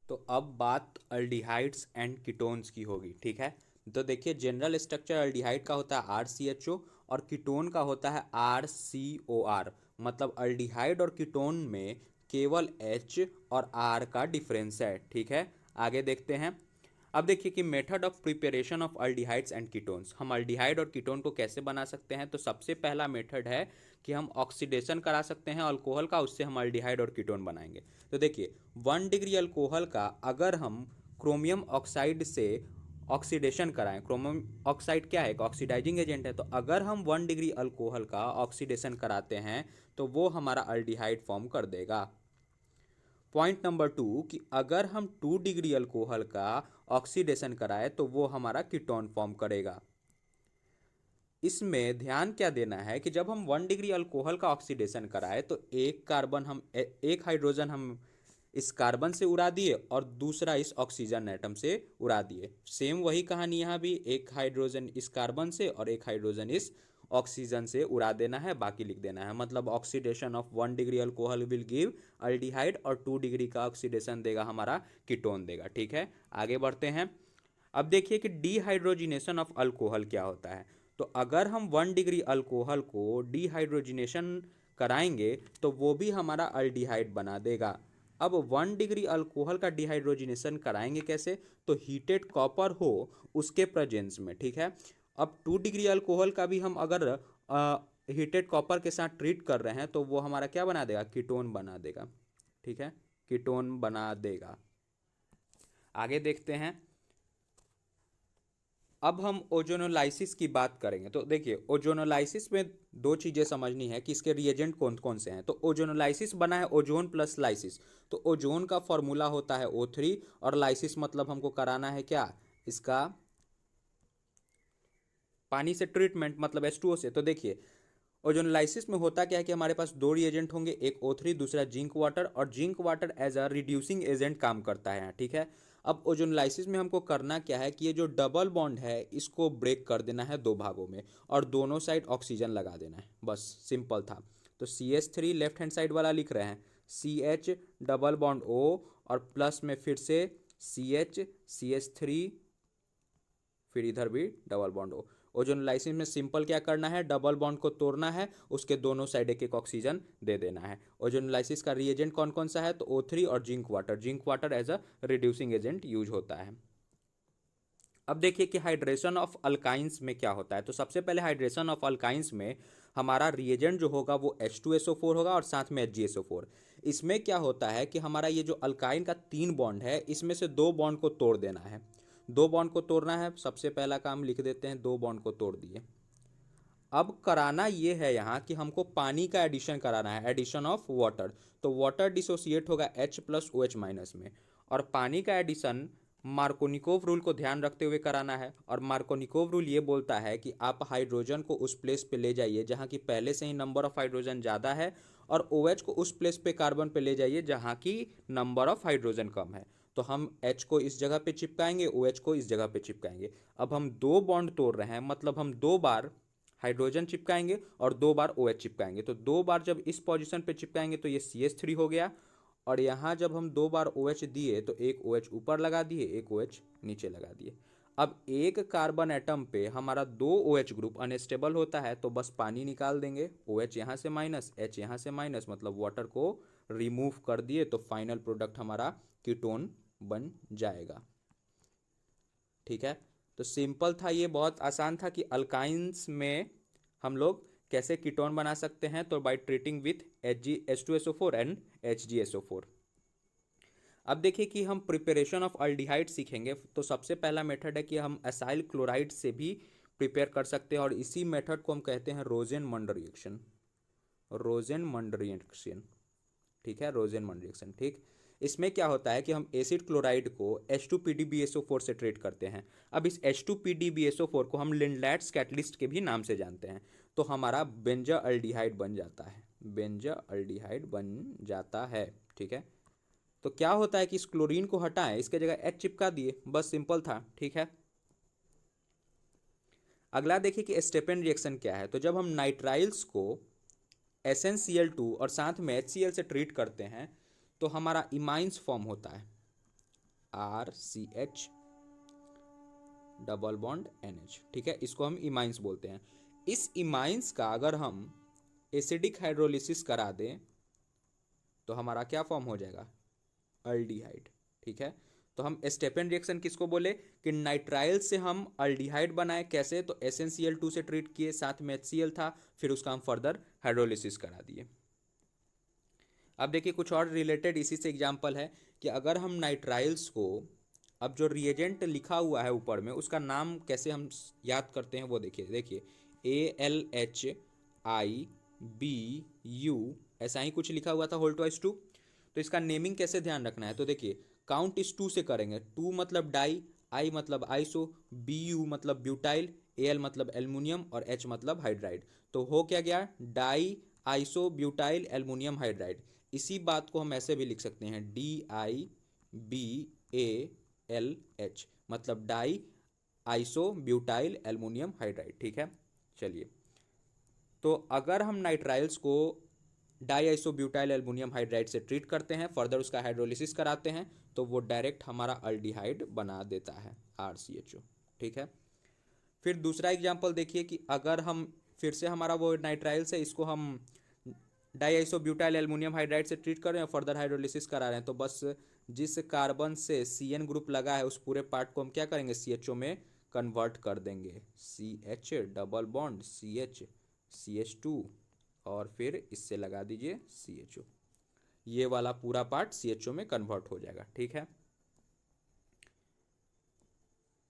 तो अब बात अल्डिहाइड्स एंड कीटोन्स की होगी, ठीक है। तो देखिए, जनरल स्ट्रक्चर अल्डिहाइड का होता है RCHO और कीटोन का होता है RCOR। मतलब अल्डिहाइड और कीटोन में केवल H और R का डिफरेंस है, ठीक है। आगे देखते हैं। अब देखिए कि method of preparation of aldehydes and ketones, हम अल्डिहाइड और कीटोन को कैसे बना सकते हैं। तो सबसे पहला मेथड है कि हम ऑक्सीडेशन करा सकते हैं अल्कोहल का, उससे हम अल्डिहाइड और कीटोन बनाएंगे। तो देखिए 1 डिग्री अल्कोहल का अगर हम क्रोमियम ऑक्साइड से ऑक्सीडेशन कराएं, क्रोमियम ऑक्साइड क्या है, एक ऑक्सीडाइजिंग एजेंट है। तो अगर हम 1 डिग्री अल्कोहल का ऑक्सीडेशन कराते हैं तो वो हमारा अल्डिहाइड फॉर्म कर देगा। पॉइंट नंबर 2 कि अगर हम 2 डिग्री अल्कोहल का ऑक्सीडेशन कराए तो वो हमारा कीटोन फॉर्म करेगा। इसमें ध्यान क्या देना है कि जब हम 1 डिग्री अल्कोहल का ऑक्सीडेशन कराए तो एक कार्बन हम एक हाइड्रोजन हम इस कार्बन से उड़ा दिए और दूसरा इस ऑक्सीजन एटम से उड़ा दिए। सेम वही कहानी यहाँ भी, एक हाइड्रोजन इस कार्बन से और एक हाइड्रोजन इस ऑक्सीजन से उड़ा देना है, बाकी लिख देना है। मतलब oxidation of 1 degree alcohol will give aldehyde और 2 डिग्री का ऑक्सीडेशन देगा हमारा कीटोन देगा, ठीक है। आगे बढ़ते हैं। अब देखिए कि डिहाइड्रोजिनेशन ऑफ अल्कोहल क्या होता है। तो अगर हम 1 डिग्री अल्कोहल को डिहाइड्रोजिनेशन कराएंगे तो वो भी हमारा अल्डिहाइड बना देगा। अब 1 डिग्री अल्कोहल का डिहाइड्रोजिनेशन कराएंगे कैसे, तो हीटेड कॉपर हो उसके प्रेजेंस में, ठीक है। अब 2 डिग्री अल्कोहल का भी हम अगर हीटेड कॉपर के साथ ट्रीट कर रहे हैं तो वो हमारा क्या बना देगा, कीटोन बना देगा, ठीक है, कीटोन बना देगा। आगे देखते हैं। अब हम ओजोनोलाइसिस की बात करेंगे। तो देखिए ओजोनोलाइसिस में दो चीज़ें समझनी है कि इसके रिएजेंट कौन कौन से हैं। तो ओजोनोलाइसिस बना है ओजोन प्लस लाइसिस। तो ओजोन का फॉर्मूला होता है O3 और लाइसिस मतलब हमको कराना है क्या, इसका पानी से ट्रीटमेंट, मतलब H2O से। तो देखिए ओजोनलाइसिस में होता क्या है कि हमारे पास दो रिएजेंट होंगे, एक O3 दूसरा जिंक वाटर, और zinc water as a reducing agent काम करता है, ठीक है। अब ओजोनलाइसिस में हमको करना क्या है कि ये जो डबल बॉन्ड है इसको ब्रेक कर देना है दो भागों में और दोनों साइड ऑक्सीजन लगा देना है, बस सिंपल था। तो CH3 लेफ्ट हैंड साइड वाला लिख रहे हैं, CH डबल बॉन्ड O और प्लस में फिर से CH3, फिर इधर भी डबल बॉन्ड O। ओजोनलाइसिस में सिंपल क्या करना है, डबल बॉन्ड को तोड़ना है, उसके दोनों साइड एक एक ऑक्सीजन दे देना है। ओजोनलाइसिस का रिएजेंट कौन कौन सा है, तो O3 और zinc water as a reducing agent use होता है। अब देखिए कि हाइड्रेशन ऑफ अल्काइंस में क्या होता है। तो सबसे पहले हाइड्रेशन ऑफ अल्काइंस में हमारा रिएजेंट जो होगा वो H2SO4 होगा और साथ में HgSO4। इसमें क्या होता है कि हमारा ये जो अल्काइन का 3 बॉन्ड है इसमें से 2 बॉन्ड को तोड़ देना है। 2 बॉन्ड को तोड़ना है, सबसे पहला काम लिख देते हैं, 2 बॉन्ड को तोड़ दिए। अब कराना ये है यहाँ कि हमको पानी का एडिशन कराना है, एडिशन ऑफ वाटर। तो वाटर डिसोसिएट होगा H प्लस OH माइनस में, और पानी का एडिशन मार्कोनिकोव रूल को ध्यान रखते हुए कराना है। और मार्कोनिकोव रूल ये बोलता है कि आप हाइड्रोजन को उस प्लेस पे ले जाइए जहाँ की पहले से ही नंबर ऑफ हाइड्रोजन ज़्यादा है, और OH को उस प्लेस पे कार्बन पे ले जाइए जहाँ की नंबर ऑफ हाइड्रोजन कम है। तो हम H को इस जगह पे चिपकाएंगे, OH को इस जगह पे चिपकाएंगे। अब हम 2 बॉन्ड तोड़ रहे हैं, मतलब हम 2 बार हाइड्रोजन चिपकाएंगे और 2 बार OH चिपकाएंगे। तो 2 बार जब इस पोजीशन पे चिपकाएंगे तो ये CH3 हो गया, और यहाँ जब हम 2 बार OH दिए तो एक OH ऊपर लगा दिए, एक OH नीचे लगा दिए। अब एक कार्बन एटम पे हमारा 2 OH ग्रुप अनस्टेबल होता है, तो बस पानी निकाल देंगे, OH यहाँ से माइनस, H यहाँ से माइनस, मतलब वाटर को रिमूव कर दिए, तो फाइनल प्रोडक्ट हमारा कीटोन बन जाएगा, ठीक है। तो सिंपल था, ये बहुत आसान था कि अल्काइंस में हम लोग कैसे कीटोन बना सकते हैं। तो by treating with H2SO4 and HgSO4। अब देखिए कि हम प्रिपरेशन ऑफ अल्डिहाइड सीखेंगे। तो सबसे पहला मेथड है कि हम एसाइल क्लोराइड से भी प्रिपेयर कर सकते हैं, और इसी मेथड को हम कहते हैं रोजेनमंड रिएक्शन, रोजेनमंड रिएक्शन, ठीक है, रोजेनमंड रिएक्शन, ठीक। इसमें क्या होता है कि हम एसिड क्लोराइड को H2PdBSO4 से ट्रीट करते हैं। अब इस H2PdBSO4 को हम लिंडलैट्स कैटलिस्ट के भी नाम से जानते हैं। तो हमारा बेंजाल्डिहाइड बन जाता है, बेंजाल्डिहाइड बन जाता है, ठीक है। तो क्या होता है कि इस क्लोरीन को हटाएं, इसके जगह H चिपका दिए, बस सिंपल था, ठीक है। अगला देखिए कि स्टेपेन रिएक्शन क्या है। तो जब हम नाइट्राइल्स को SnCl2 और साथ में HCl से ट्रीट करते हैं तो हमारा इमाइंस फॉर्म होता है, RCH डबल बॉन्ड NH, ठीक है, इसको हम इमाइंस बोलते हैं। इस इमाइंस का अगर हम एसिडिक हाइड्रोलिसिस करा दें तो हमारा क्या फॉर्म हो जाएगा, अल्डिहाइड, ठीक है। तो हम स्टेपन रिएक्शन किसको बोले कि नाइट्राइल से हम अल्डिहाइड बनाए, कैसे, तो SnCl2 से ट्रीट किए, साथ में HCl था, फिर उसका हम फर्दर हाइड्रोलिसिस करा दिए। अब देखिए कुछ और रिलेटेड इसी से एग्जांपल है कि अगर हम नाइट्राइल्स को, अब जो रिएजेंट लिखा हुआ है ऊपर में उसका नाम कैसे हम याद करते हैं वो देखिए ALHIBU ऐसा ही कुछ लिखा हुआ था होल्टवाइज 2। तो इसका नेमिंग कैसे ध्यान रखना है, तो देखिए काउंट इस 2 से करेंगे, 2 मतलब डाई, आई मतलब आइसो, BU मतलब ब्यूटाइल, AL मतलब एल्युमिनियम और H मतलब हाइड्राइड। तो हो क्या गया, di iso butyl aluminium hydride. इसी बात को हम ऐसे भी लिख सकते हैं DIBALH मतलब di iso butyl aluminium hydride, ठीक है। चलिए, तो अगर हम नाइट्राइल्स को di iso butyl aluminium hydride से ट्रीट करते हैं, फर्दर उसका हाइड्रोलिसिस कराते हैं, तो वो डायरेक्ट हमारा अल्डिहाइड बना देता है RCHO, ठीक है। फिर दूसरा एग्जांपल देखिए कि अगर हम फिर से हमारा वो नाइट्राइल्स है, इसको हम di iso butyl aluminium hydride से ट्रीट कर रहे हैं, फर्दर हाइड्रोलिसिस करा रहे हैं, तो बस जिस कार्बन से CN ग्रुप लगा है उस पूरे पार्ट को हम क्या करेंगे, CHO में कन्वर्ट कर देंगे, CH double bond CH CH2 और फिर इससे लगा दीजिए CHO, ये वाला पूरा पार्ट CHO में कन्वर्ट हो जाएगा, ठीक है।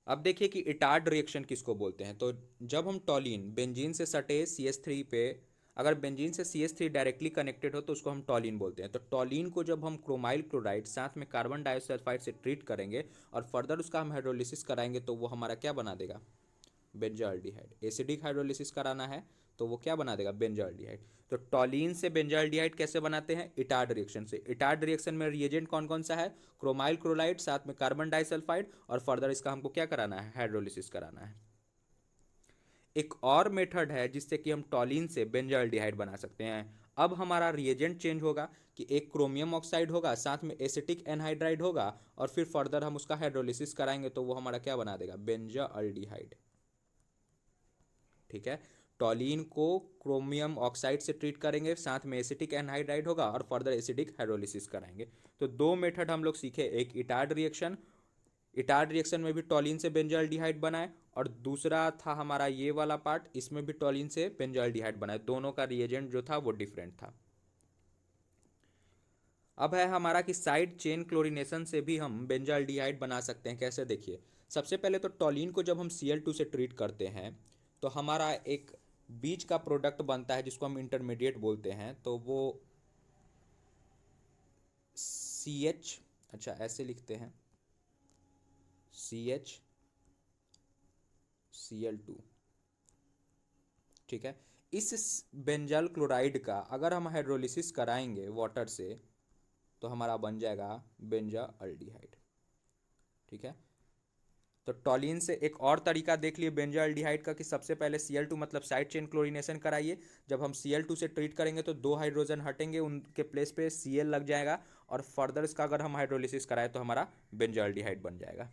अब देखिए कि इटार्ड रिएक्शन किसको बोलते हैं, तो जब हम टॉलिन बेंजीन से सटे CH3 पे, अगर बेंजीन से CH3 डायरेक्टली कनेक्टेड हो तो उसको हम टॉलिन बोलते हैं। तो टॉलिन को जब हम क्रोमाइल क्लोराइड साथ में कार्बन डाइऑक्साइड से ट्रीट करेंगे और फर्दर उसका हम हाइड्रोलिसिस कराएंगे तो वो हमारा क्या बना देगा, बेंजाल्डिहाइड। एसिडिक हाइड्रोलिसिस कराना है तो वो क्या बना देगा, बेंजाल्डिहाइड। तो टॉलिन से बेंजाल्डिहाइड कैसे बनाते हैं, इटार्ड रिएक्शन से। इटार्ड रिएक्शन में रिएजेंट कौन कौन सा है, क्रोमाइल क्लोराइड साथ में कार्बन डाइसल्फाइड, और फर्दर इसका हमको क्या कराना है, हाइड्रोलिसिस कराना है। एक और मेथड है जिससे कि हम टॉलिन से बेंजाल्डिहाइड बना सकते हैं। अब हमारा रिएजेंट चेंज होगा कि एक क्रोमियम ऑक्साइड होगा, साथ में एसिटिक एनहाइड्राइड होगा, और फिर फर्दर हम उसका हाइड्रोलिसिस कराएंगे तो वो हमारा क्या बना देगा, बेंजाल्डिहाइड, ठीक है। टॉलिन को क्रोमियम ऑक्साइड से ट्रीट करेंगे, साथ में एसिटिक एनहाइड्राइड होगा और फर्दर एसिडिक हाइड्रोलिसिस कराएंगे। तो दो मेथड हम लोग सीखे, एक इटार्ड रिएक्शन, इटार्ड रिएक्शन में भी टॉलिन से बेंजाल्डिहाइड बनाए, और दूसरा था हमारा ये वाला पार्ट, इसमें भी टॉलिन से बेंजाल्डिहाइड बनाए, दोनों का रिएजेंट जो था वो डिफरेंट था। अब है हमारा कि साइड चेन क्लोरीनेशन से भी हम बेंजाल्डिहाइड बना सकते हैं, कैसे, देखिए। सबसे पहले तो टॉलिन को जब हम Cl2 से ट्रीट करते हैं तो हमारा एक बीच का प्रोडक्ट बनता है जिसको हम इंटरमीडिएट बोलते हैं, तो वो CH, अच्छा ऐसे लिखते हैं, CH Cl2, ठीक है। इस बेंजाल क्लोराइड का अगर हम हाइड्रोलिसिस कराएंगे वाटर से तो हमारा बन जाएगा बेंजाल्डिहाइड, ठीक है। तो टॉलिन से एक और तरीका देख लिए बेंजाल्डिहाइड का कि सबसे पहले Cl2 मतलब साइड चेन क्लोरीनेशन कराइए, जब हम Cl2 से ट्रीट करेंगे तो 2 हाइड्रोजन हटेंगे, उनके प्लेस पे Cl लग जाएगा, और फर्दर इसका अगर हम हाइड्रोलिसिस कराए तो हमारा बेंजाल्डिहाइड बन जाएगा।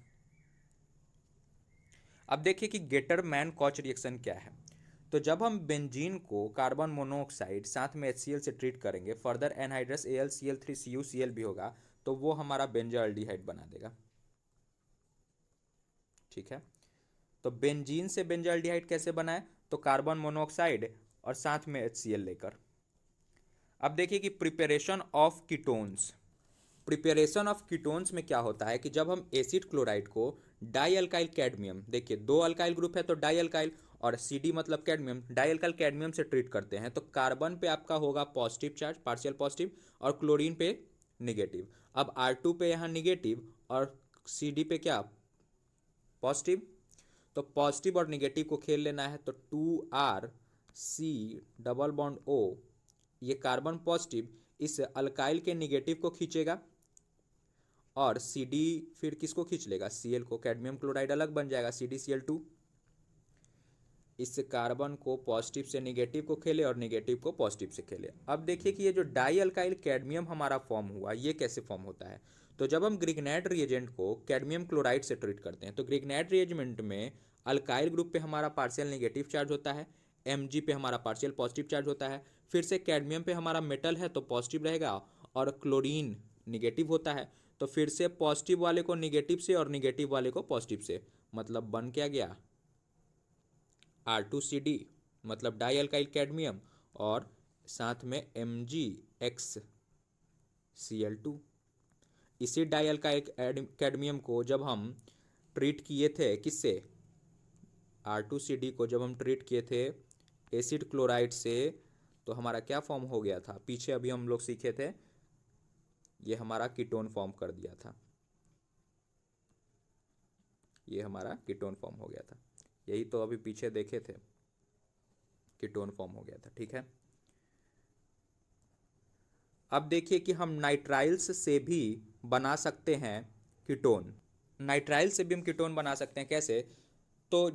अब देखिए कि गेटर मैन कॉच रिएक्शन क्या है। तो जब हम बेंजीन को कार्बन मोनोऑक्साइड साथ में HCl से ट्रीट करेंगे, फर्दर एनहाइड्रस AlCl3CuCl भी होगा, तो वो हमारा बेंजाल्डिहाइड बना देगा, ठीक है। तो बेंजीन से बेंजाल्डिहाइड कैसे बनाए, तो कार्बन मोनोऑक्साइड और साथ में HCl लेकर। अब देखिए कि preparation of ketones, preparation of ketones में क्या होता है कि जब हम एसिड क्लोराइड को डाई अल्काइल कैडमियम, देखिए दो अल्काइल ग्रुप है तो डाई अल्काइल, और CD मतलब कैडमियम, डाई अल्काइल कैडमियम से ट्रीट करते हैं तो कार्बन पे आपका होगा पॉजिटिव चार्ज, पार्शियल पॉजिटिव, और क्लोरीन पे निगेटिव। अब R2 पे यहाँ निगेटिव और CD पे क्या, पॉजिटिव। तो पॉजिटिव और निगेटिव को खेल लेना है, तो 2RC डबल बॉन्ड O, ये कार्बन पॉजिटिव इस अल्काइल के निगेटिव को खींचेगा, और CD फिर किसको खींच लेगा, Cl को, कैडमियम क्लोराइड अलग बन जाएगा CdCl2। इस कार्बन को पॉजिटिव से निगेटिव को खेले और निगेटिव को पॉजिटिव से खेले। अब देखिए कि ये जो डाई अल्काइल कैडमियम हमारा फॉर्म हुआ, ये कैसे फॉर्म होता है, तो जब हम ग्रिग्नाइट रिएजेंट को कैडमियम क्लोराइड से ट्रीट करते हैं तो ग्रिग्नाइट रिएजेंट में अल्काइल ग्रुप पे हमारा पार्शियल नेगेटिव चार्ज होता है, Mg पे हमारा पार्शियल पॉजिटिव चार्ज होता है, फिर से कैडमियम पे हमारा मेटल है तो पॉजिटिव रहेगा, और क्लोरीन निगेटिव होता है तो फिर से पॉजिटिव वाले को निगेटिव से और निगेटिव वाले को पॉजिटिव से, मतलब बन क्या गया R2CD, मतलब डाई अल्काइल कैडमियम, और साथ में MgXCl2। इसी डाई अल्काइल कैडमियम को जब हम ट्रीट किए थे किससे, R2CD को जब हम ट्रीट किए थे एसिड क्लोराइड से, तो हमारा क्या फॉर्म हो गया था, पीछे अभी हम लोग सीखे थे, ये हमारा कीटोन फॉर्म कर दिया था, ये हमारा कीटोन फॉर्म हो गया था, यही तो अभी पीछे देखे थे, कीटोन फॉर्म हो गया था। ठीक है, अब देखिए कि हम नाइट्राइल्स से भी बना सकते हैं कीटोन। नाइट्राइल से भी हम कीटोन बना सकते हैं, कैसे, तो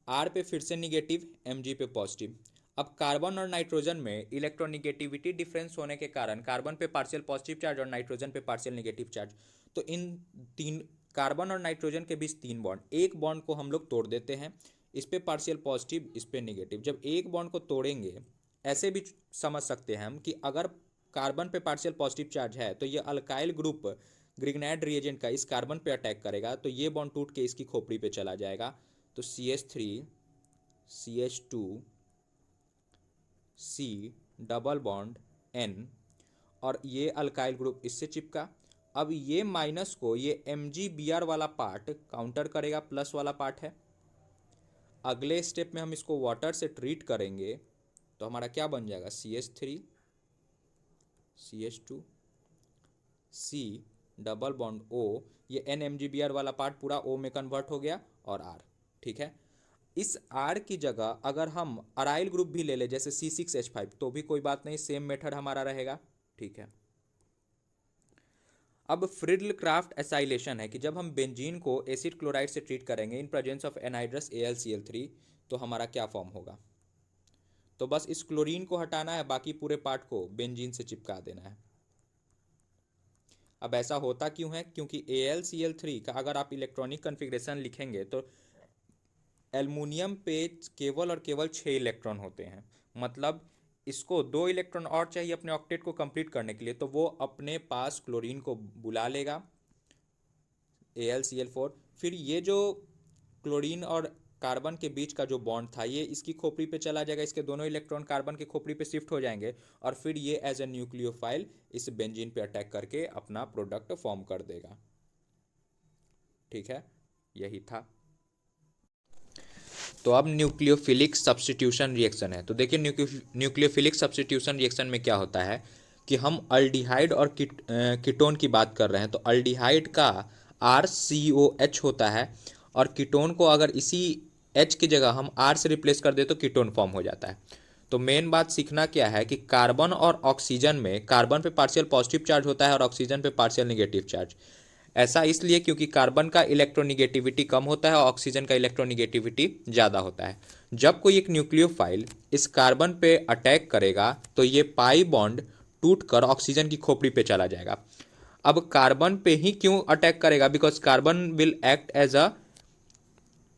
R पे फिर से निगेटिव, Mg पे पॉजिटिव। अब कार्बन और नाइट्रोजन में इलेक्ट्रोनिगेटिविटी डिफरेंस होने के कारण कार्बन पे पार्शियल पॉजिटिव चार्ज और नाइट्रोजन पे पार्शियल नेगेटिव चार्ज, तो इन तीन कार्बन और नाइट्रोजन के बीच तीन बॉन्ड, एक बॉन्ड को हम लोग तोड़ देते हैं, इस पे पार्शियल पॉजिटिव, इस पे निगेटिव। जब एक बॉन्ड को तोड़ेंगे, ऐसे भी समझ सकते हैं हम कि अगर कार्बन पे पार्शियल पॉजिटिव चार्ज है तो ये अल्काइल ग्रुप ग्रिग्नाइट रिएजेंट का इस कार्बन पे अटैक करेगा, तो ये बॉन्ड टूट के इसकी खोपड़ी पे चला जाएगा, तो CH3 CH2 C double bond N, और ये अल्काइल ग्रुप इससे चिपका। अब ये माइनस को ये MgBr वाला पार्ट काउंटर करेगा, प्लस वाला पार्ट है। अगले स्टेप में हम इसको वाटर से ट्रीट करेंगे तो हमारा क्या बन जाएगा, CH3 CH2 C double bond O, ये NMgBr वाला पार्ट पूरा O में कन्वर्ट हो गया, और R। ठीक है, इस R की जगह अगर हम अराइल ग्रुप भी ले ले जैसे C6H5 तो भी कोई बात नहीं, सेम मेथड हमारा रहेगा। ठीक है, अब फ्रिडल क्राफ्ट एसाइलेशन है कि जब हम बेंजीन को एसिड क्लोराइड से ट्रीट करेंगे in presence of anhydrous AlCl3 तो हमारा क्या फॉर्म होगा, तो बस इस क्लोरीन को हटाना है, बाकी पूरे पार्ट को बेंजीन से चिपका देना है। अब ऐसा होता क्यों है, क्योंकि AlCl3 का अगर आप इलेक्ट्रॉनिक कन्फिग्रेशन लिखेंगे तो एल्युमिनियम पे केवल और केवल 6 इलेक्ट्रॉन होते हैं, मतलब इसको 2 इलेक्ट्रॉन और चाहिए अपने ऑक्टेट को कंप्लीट करने के लिए, तो वो अपने पास क्लोरीन को बुला लेगा AlCl4, फिर ये जो क्लोरीन और कार्बन के बीच का जो बॉन्ड था ये इसकी खोपड़ी पे चला जाएगा, इसके दोनों इलेक्ट्रॉन कार्बन की खोपड़ी पे शिफ्ट हो जाएंगे, और फिर ये एज ए न्यूक्लियोफाइल इस बेंजीन पे अटैक करके अपना प्रोडक्ट फॉर्म कर देगा। ठीक है, यही था। तो अब न्यूक्लियोफिलिक सब्स्टिट्यूशन रिएक्शन है, तो देखिए न्यूक्लियोफिलिक सब्स्टिट्यूशन रिएक्शन में क्या होता है कि हम अल्डिहाइड और कीटोन की बात कर रहे हैं, तो अल्डिहाइड का RCOH होता है, और कीटोन को अगर इसी H की जगह हम R से रिप्लेस कर दे तो कीटोन फॉर्म हो जाता है। तो मेन बात सीखना क्या है कि कार्बन और ऑक्सीजन में कार्बन पे पार्शियल पॉजिटिव चार्ज होता है और ऑक्सीजन पे पार्शियल नेगेटिव चार्ज। ऐसा इसलिए क्योंकि कार्बन का इलेक्ट्रोनिगेटिविटी कम होता है और ऑक्सीजन का इलेक्ट्रोनिगेटिविटी ज़्यादा होता है। जब कोई एक न्यूक्लियोफाइल इस कार्बन पे अटैक करेगा तो ये पाई बॉन्ड टूटकर ऑक्सीजन की खोपड़ी पे चला जाएगा। अब कार्बन पे ही क्यों अटैक करेगा, because carbon will act as a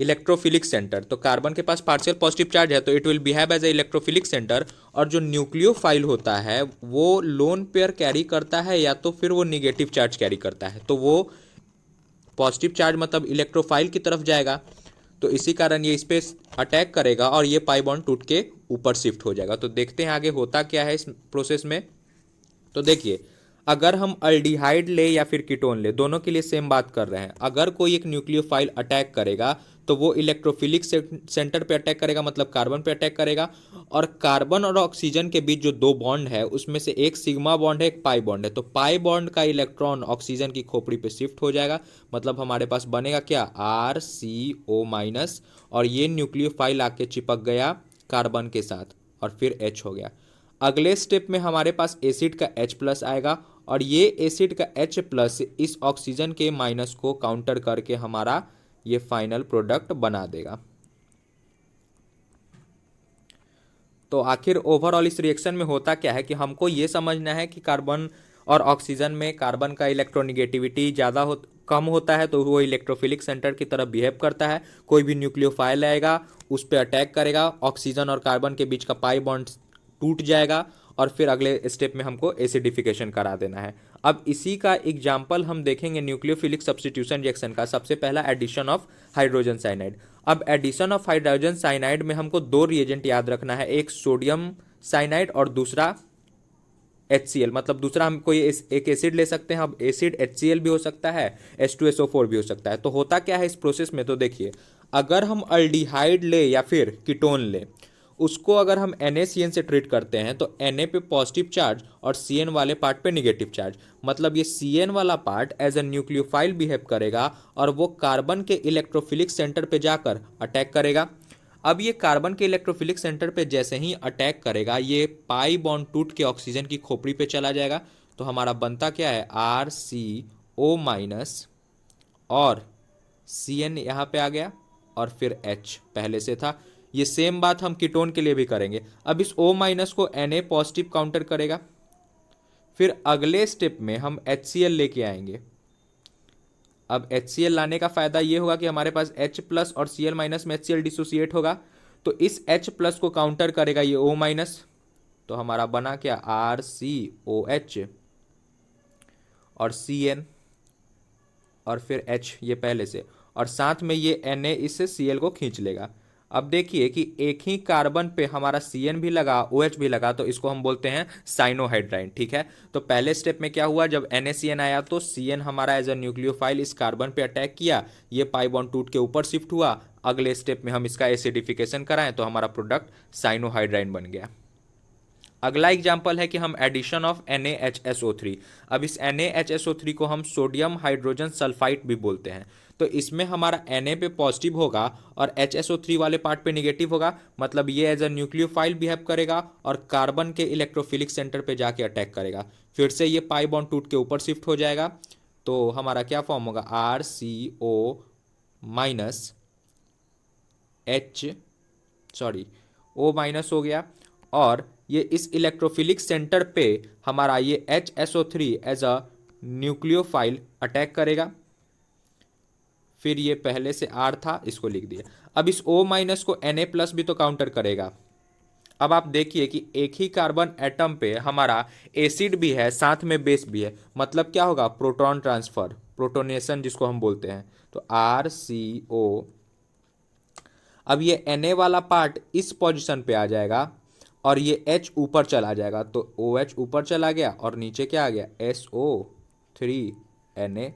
electrophilic centre, तो कार्बन के पास पार्शियल पॉजिटिव चार्ज है तो it will behave as a electrophilic centre, और जो न्यूक्लियोफाइल होता है वो लोन पेयर कैरी करता है या तो फिर वो निगेटिव चार्ज कैरी करता है, तो वो पॉजिटिव चार्ज मतलब इलेक्ट्रोफाइल की तरफ जाएगा, तो इसी कारण ये इस पे अटैक करेगा और ये पाई बॉन्ड टूट के ऊपर शिफ्ट हो जाएगा। तो देखते हैं आगे होता क्या है इस प्रोसेस में। तो देखिए, अगर हम अल्डिहाइड ले या फिर कीटोन ले, दोनों के लिए सेम बात कर रहे हैं। अगर कोई एक न्यूक्लियोफाइल अटैक करेगा तो वो इलेक्ट्रोफिलिक सेंटर पे अटैक करेगा, मतलब कार्बन पे अटैक करेगा, और कार्बन और ऑक्सीजन के बीच जो दो बॉन्ड है उसमें से एक सिग्मा बॉन्ड है, एक पाई बॉन्ड है, तो पाई बॉन्ड का इलेक्ट्रॉन ऑक्सीजन की खोपड़ी पे शिफ्ट हो जाएगा, मतलब हमारे पास बनेगा क्या, RCO-, और ये न्यूक्लियोफाइल आके चिपक गया कार्बन के साथ और फिर H हो गया। अगले स्टेप में हमारे पास एसिड का H+ आएगा, और ये एसिड का H+ इस ऑक्सीजन के माइनस को काउंटर करके हमारा ये फाइनल प्रोडक्ट बना देगा। तो आखिर ओवरऑल इस रिएक्शन में होता क्या है कि हमको ये समझना है कि कार्बन और ऑक्सीजन में कार्बन का इलेक्ट्रोनिगेटिविटी ज़्यादा कम होता है, तो वो इलेक्ट्रोफिलिक सेंटर की तरह बिहेव करता है। कोई भी न्यूक्लियोफाइल आएगा उस पर अटैक करेगा, ऑक्सीजन और कार्बन के बीच का पाई बॉन्ड टूट जाएगा और फिर अगले स्टेप में हमको एसिडिफिकेशन करा देना है। अब इसी का एग्जाम्पल हम देखेंगे न्यूक्लियोफिलिक सब्स्टिट्यूशन रिएक्शन का। सबसे पहला एडिशन ऑफ हाइड्रोजन साइनाइड। अब एडिशन ऑफ हाइड्रोजन साइनाइड में हमको दो रिएजेंट याद रखना है, एक सोडियम साइनाइड और दूसरा HCl। मतलब दूसरा हम कोई एक एसिड ले सकते हैं, अब एसिड HCl भी हो सकता है, H2SO4 भी हो सकता है। तो होता क्या है इस प्रोसेस में, तो देखिए अगर हम अल्डिहाइड ले या फिर कीटोन ले, उसको अगर हम NaCN से ट्रीट करते हैं तो Na पे पॉजिटिव चार्ज और Cn वाले पार्ट पे निगेटिव चार्ज, मतलब ये Cn वाला part as a nucleophile behave करेगा और वो कार्बन के इलेक्ट्रोफिलिक सेंटर पे जाकर अटैक करेगा। अब ये कार्बन के इलेक्ट्रोफिलिक सेंटर पे जैसे ही अटैक करेगा, ये पाई बॉन्ड टूट के ऑक्सीजन की खोपड़ी पे चला जाएगा। तो हमारा बनता क्या है, RCO- और Cn यहाँ पे आ गया और फिर H पहले से था। ये सेम बात हम कीटोन के लिए भी करेंगे। अब इस O- को Na पॉजिटिव काउंटर करेगा, फिर अगले स्टेप में हम HCl लेके आएंगे। अब HCl लाने का फायदा ये होगा कि हमारे पास H प्लस और Cl माइनस में HCl डिसोसिएट होगा, तो इस H प्लस को काउंटर करेगा ये O माइनस। तो हमारा बना क्या, RCOH और Cn और फिर H ये पहले से, और साथ में ये Na इससे Cl को खींच लेगा। अब देखिए कि एक ही कार्बन पे हमारा Cn भी लगा, OH भी लगा, तो इसको हम बोलते हैं साइनोहाइड्राइन। ठीक है, तो पहले स्टेप में क्या हुआ, जब NaCN आया तो Cn हमारा एज अ न्यूक्लियोफाइल इस कार्बन पे अटैक किया, ये पाई बॉन्ड टूट के ऊपर शिफ्ट हुआ। अगले स्टेप में हम इसका एसिडिफिकेशन कराएं तो हमारा प्रोडक्ट साइनोहाइड्राइन बन गया। अगला एग्जाम्पल है कि हम एडिशन ऑफ NaHSO3। अब इस NaHSO3 को हम सोडियम हाइड्रोजन सल्फाइड भी बोलते हैं। तो इसमें हमारा Na पे पॉजिटिव होगा और HSO3 वाले पार्ट पे निगेटिव होगा, मतलब ये एज अ न्यूक्लियोफाइल बिहेव करेगा और कार्बन के इलेक्ट्रोफिलिक सेंटर पे जाके अटैक करेगा। फिर से ये पाई बॉन्ड टूट के ऊपर शिफ्ट हो जाएगा, तो हमारा क्या फॉर्म होगा, RCO- H सॉरी O- हो गया, और ये इस इलेक्ट्रोफिलिक सेंटर पे हमारा ये HSO3 as a nucleophile attack करेगा। फिर ये पहले से R था, इसको लिख दिया। अब इस O- को Na प्लस भी तो काउंटर करेगा। अब आप देखिए कि एक ही कार्बन एटम पे हमारा एसिड भी है, साथ में बेस भी है, मतलब क्या होगा, प्रोटॉन ट्रांसफर, प्रोटोनेशन जिसको हम बोलते हैं। तो RCO, अब ये Na वाला पार्ट इस पोजीशन पे आ जाएगा और ये H ऊपर चला जाएगा, तो OH ऊपर चला गया और नीचे क्या आ गया, SO3Na,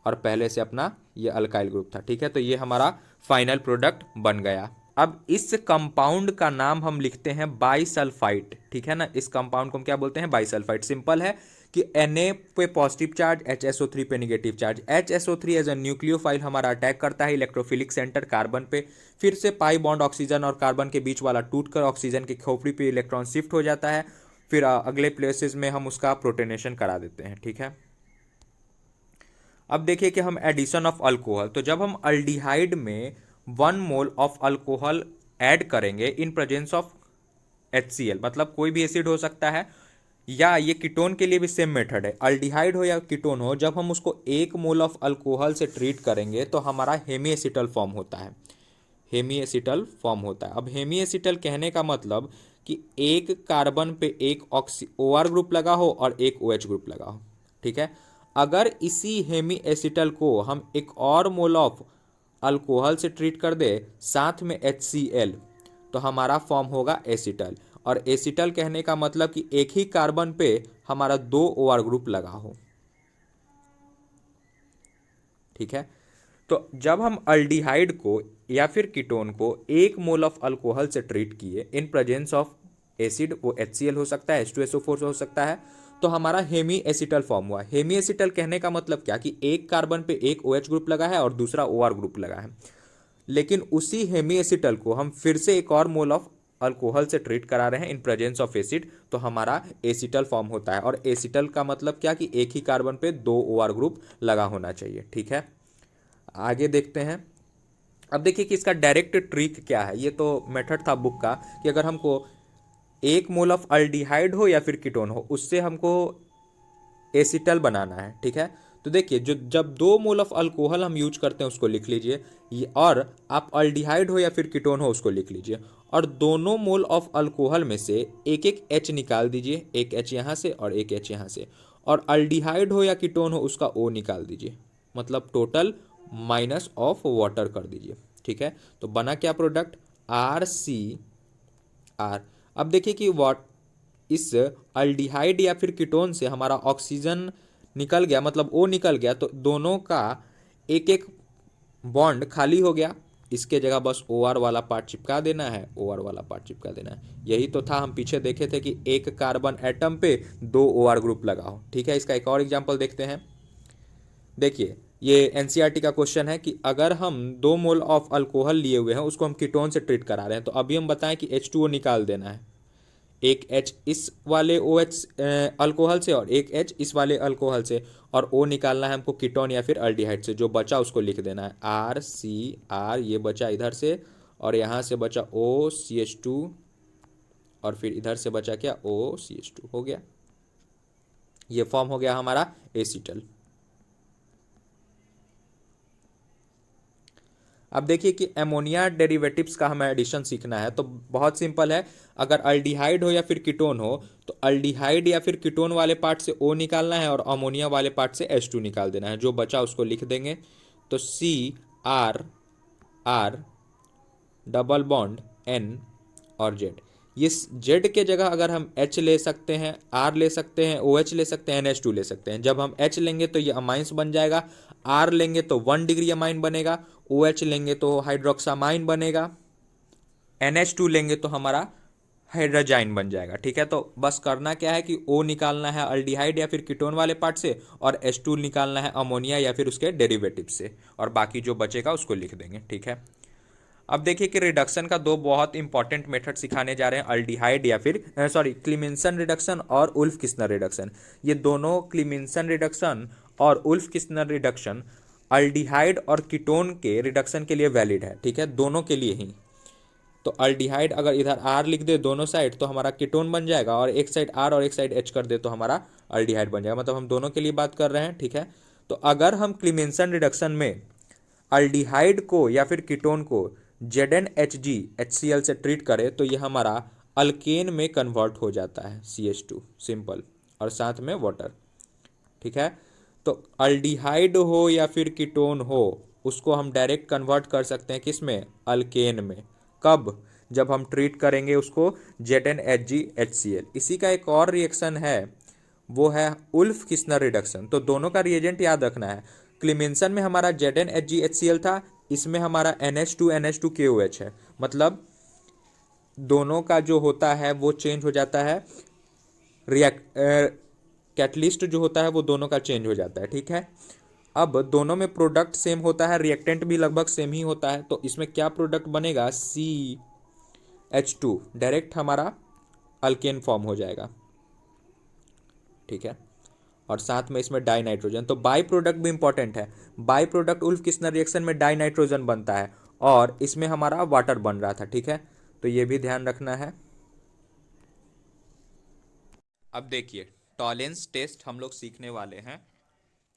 और पहले से अपना ये अल्काइल ग्रुप था। ठीक है, तो ये हमारा फाइनल प्रोडक्ट बन गया। अब इस कंपाउंड का नाम हम लिखते हैं बाइसल्फाइड। ठीक है ना, इस कंपाउंड को हम क्या बोलते हैं, बाइसल्फाइड। सिंपल है कि Na पे पॉजिटिव चार्ज, HSO3 पे negative charge. HSO3 as a nucleophile हमारा अटैक करता है इलेक्ट्रोफिलिक सेंटर कार्बन पे, फिर से पाई बॉन्ड ऑक्सीजन और कार्बन के बीच वाला टूट कर ऑक्सीजन की खोपड़ी पे इलेक्ट्रॉन शिफ्ट हो जाता है। फिर अगले प्लेसेस में हम उसका प्रोटोनेशन करा देते हैं। ठीक है, अब देखिए कि हम एडिशन ऑफ अल्कोहल, तो जब हम अल्डिहाइड में 1 मोल ऑफ अल्कोहल ऐड करेंगे इन प्रेजेंस ऑफ HCl, मतलब कोई भी एसिड हो सकता है, या ये कीटोन के लिए भी सेम मेथड है, अल्डिहाइड हो या कीटोन हो, जब हम उसको 1 मोल ऑफ अल्कोहल से ट्रीट करेंगे तो हमारा हेमी फॉर्म होता है। हेमी फॉर्म होता है। अब हेमी कहने का मतलब कि एक कार्बन पे एक OR ग्रुप लगा हो और एक OH ग्रुप लगा हो। ठीक है, अगर इसी हेमी को हम एक और मोल ऑफ अल्कोहल से ट्रीट कर दे साथ में HCl, तो हमारा फॉर्म होगा एसिटल। और एसिटल कहने का मतलब कि एक ही कार्बन पे हमारा 2 OR ग्रुप लगा हो। ठीक है, तो जब हम अल्डिहाइड को या फिर कीटोन को 1 मोल ऑफ अल्कोहल से ट्रीट किए इन प्रेजेंस ऑफ एसिड, वो HCl हो सकता है, H2SO4 हो सकता है, तो हमारा हेमी एसिटल फॉर्म हुआ। हेमी एसिटल कहने का मतलब क्या कि एक कार्बन पे एक OH ग्रुप लगा है और दूसरा OR ग्रुप लगा है, लेकिन उसी हेमी एसिटल को हम फिर से एक और मोल ऑफ अल्कोहल से ट्रीट करा रहे हैं इन प्रेजेंस ऑफ एसिड, तो हमारा एसिटल फॉर्म होता है। और एसिटल का मतलब क्या कि एक ही कार्बन पे 2 OR ग्रुप लगा होना चाहिए। ठीक है, आगे देखते हैं। अब देखिए कि इसका डायरेक्ट ट्रिक क्या है। ये तो मेथड था बुक का कि अगर हमको 1 मोल ऑफ अल्डिहाइड हो या फिर कीटोन हो, उससे हमको एसिटल बनाना है, ठीक है। तो देखिए जो जब 2 मोल ऑफ अल्कोहल हम यूज करते हैं उसको लिख लीजिए, और आप अल्डिहाइड हो या फिर कीटोन हो उसको लिख लीजिए, और दोनों मोल ऑफ अल्कोहल में से एक एक एच निकाल दीजिए, एक एच यहाँ से और एक एच यहाँ से, और अल्डिहाइड हो या कीटोन हो उसका ओ निकाल दीजिए, मतलब टोटल माइनस ऑफ वाटर कर दीजिए, ठीक है। तो बना क्या प्रोडक्ट, RCR। अब देखिए कि वाट इस अल्डिहाइड या फिर कीटोन से हमारा ऑक्सीजन निकल गया, मतलब ओ निकल गया, तो दोनों का एक एक बॉन्ड खाली हो गया, इसके जगह बस OR वाला पार्ट चिपका देना है, OR वाला पार्ट चिपका देना है। यही तो था, हम पीछे देखे थे कि एक कार्बन एटम पे 2 OR ग्रुप लगा हो, ठीक है। इसका एक और एग्जांपल देखते हैं। देखिए ये एनसीईआरटी का क्वेश्चन है कि अगर हम 2 मोल ऑफ अल्कोहल लिए हुए हैं, उसको हम कीटोन से ट्रीट करा रहे हैं, तो अभी हम बताएं कि H2O निकाल देना है, एक H इस वाले OH अल्कोहल से और एक H इस वाले अल्कोहल से, और O निकालना है हमको कीटोन या फिर अल्डिहाइड से। जो बचा उसको लिख देना है RCR, ये बचा इधर से, और यहाँ से बचा OCH2, और फिर इधर से बचा क्या, OCH2 हो गया। ये फॉर्म हो गया हमारा एसिटल। अब देखिए कि एमोनिया डेरिवेटिव्स का हमें एडिशन सीखना है, तो बहुत सिंपल है। अगर अल्डिहाइड हो या फिर कीटोन हो, तो अल्डिहाइड या फिर कीटोन वाले पार्ट से O निकालना है और अमोनिया वाले पार्ट से H2 निकाल देना है। जो बचा उसको लिख देंगे, तो CR डबल बॉन्ड N और Z। ये Z के जगह अगर हम H ले सकते हैं, R ले सकते हैं, OH ले सकते हैं, NH2 ले सकते हैं। जब हम H लेंगे तो ये अमाइंस बन जाएगा, R लेंगे तो 1 डिग्री अमाइन बनेगा, OH लेंगे तो हाइड्रोक्सामाइन बनेगा, NH2 लेंगे तो हमारा हाइड्रोजाइन बन जाएगा, ठीक है। तो बस करना क्या है कि O निकालना है अल्डिहाइड या फिर कीटोन वाले पार्ट से, और H2 निकालना है अमोनिया या फिर उसके डेरिवेटिव से, और बाकी जो बचेगा उसको लिख देंगे, ठीक है। अब देखिए कि रिडक्शन का 2 बहुत इंपॉर्टेंट मेथड सिखाने जा रहे हैं, अल्डिहाइड या फिर क्लीमेंसन रिडक्शन और उल्फ किस्नर रिडक्शन। ये दोनों क्लीमेंसन रिडक्शन और उल्फ किस्नर रिडक्शन अल्डिहाइड और कीटोन के रिडक्शन के लिए वैलिड है, ठीक है, दोनों के लिए ही। तो अल्डिहाइड अगर इधर R लिख दे दोनों साइड तो हमारा कीटोन बन जाएगा, और एक साइड R और एक साइड H कर दे तो हमारा अल्डिहाइड बन जाएगा, मतलब हम दोनों के लिए बात कर रहे हैं, ठीक है। तो अगर हम क्लीमेंसन रिडक्शन में अल्डिहाइड को या फिर कीटोन को ZnHg HCl से ट्रीट करें, तो ये हमारा अल्केन में कन्वर्ट हो जाता है, CH2 सिंपल, और साथ में वाटर, ठीक है। तो अल्डिहाइड हो या फिर कीटोन हो, उसको हम डायरेक्ट कन्वर्ट कर सकते हैं किस में, अल्केन में। कब, जब हम ट्रीट करेंगे उसको ZnHg HCl। इसी का एक और रिएक्शन है, वो है उल्फ किस्नर रिडक्शन। तो दोनों का रिएजेंट याद रखना है। क्लीमेंसन में हमारा ZnHg HCl था, इसमें हमारा NH2NH2KOH है, मतलब दोनों का जो होता है वो चेंज हो जाता है, रिएक्ट कैटलिस्ट जो होता है वो दोनों का चेंज हो जाता है, ठीक है। अब दोनों में प्रोडक्ट सेम होता है, रिएक्टेंट भी लगभग सेम ही होता है, तो इसमें क्या प्रोडक्ट बनेगा, CH2, डायरेक्ट हमारा अल्केन फॉर्म हो जाएगा, ठीक है। और साथ में इसमें डाई नाइट्रोजन, तो बाई प्रोडक्ट भी इंपॉर्टेंट है। By product Wolff Kishner reaction में डाई नाइट्रोजन बनता है, और इसमें हमारा वाटर बन रहा था, ठीक है। तो ये भी ध्यान रखना है। अब देखिए टॉलेंस टेस्ट हम लोग सीखने वाले हैं।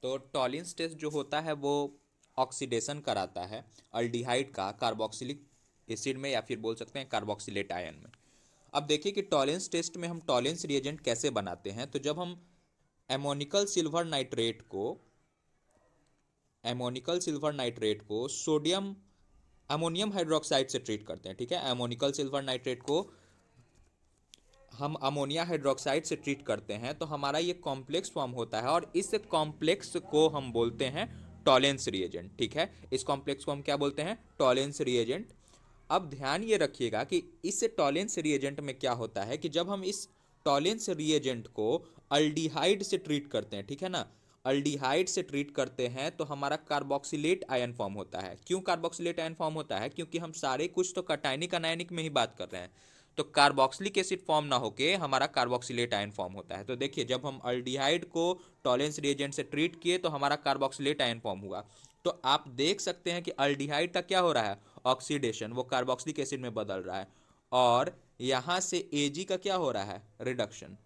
तो टॉलेंस टेस्ट जो होता है वो ऑक्सीडेशन कराता है अल्डिहाइड का कार्बोक्सिलिक एसिड में, या फिर बोल सकते हैं कार्बोक्सिलेट आयन में। अब देखिए कि टॉलेंस टेस्ट में हम टॉलेंस रिएजेंट कैसे बनाते हैं। तो जब हम एमोनिकल सिल्वर नाइट्रेट को सोडियम अमोनियम हाइड्रोक्साइड से ट्रीट करते हैं, ठीक है। एमोनिकल सिल्वर नाइट्रेट को हम अमोनिया हाइड्रोक्साइड से ट्रीट करते हैं, तो हमारा ये कॉम्प्लेक्स फॉर्म होता है, और इस कॉम्प्लेक्स को हम बोलते हैं टॉलेंस रिएजेंट, ठीक है। इस कॉम्प्लेक्स को हम क्या बोलते हैं, टॉलेंस रिएजेंट। अब ध्यान ये रखिएगा कि इस टॉलेंस रिएजेंट में क्या होता है कि जब हम इस टॉलेंस रिएजेंट को अल्डिहाइड से ट्रीट करते हैं, ठीक है ना, अल्डिहाइड से ट्रीट करते हैं, तो हमारा कार्बोक्सिलेट आयन फॉर्म होता है। क्यों कार्बोक्सिलेट आयन फॉर्म होता है, क्योंकि हम सारे कुछ तो कटायनिक अनायनिक में ही बात कर रहे हैं, तो कार्बोक्सिलिक एसिड फॉर्म ना होके हमारा कार्बोक्सिलेट आयन फॉर्म होता है। तो देखिए जब हम अल्डिहाइड को टॉलेंस रिएजेंट से ट्रीट किए तो हमारा कार्बोक्सिलेट आयन फॉर्म हुआ। तो आप देख सकते हैं कि अल्डिहाइड का क्या हो रहा है, ऑक्सीडेशन, वो कार्बोक्सिलिक एसिड में बदल रहा है, और यहां से Ag का क्या हो रहा है, रिडक्शन,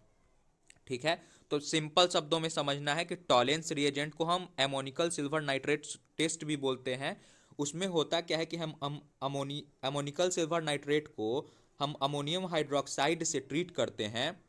ठीक है। तो सिंपल शब्दों में समझना है कि टॉलेंस रिएजेंट को हम एमोनिकल सिल्वर नाइट्रेट टेस्ट भी बोलते हैं। उसमें होता क्या है कि हम अमोनिकल सिल्वर नाइट्रेट को हम अमोनियम हाइड्रोक्साइड से ट्रीट करते हैं।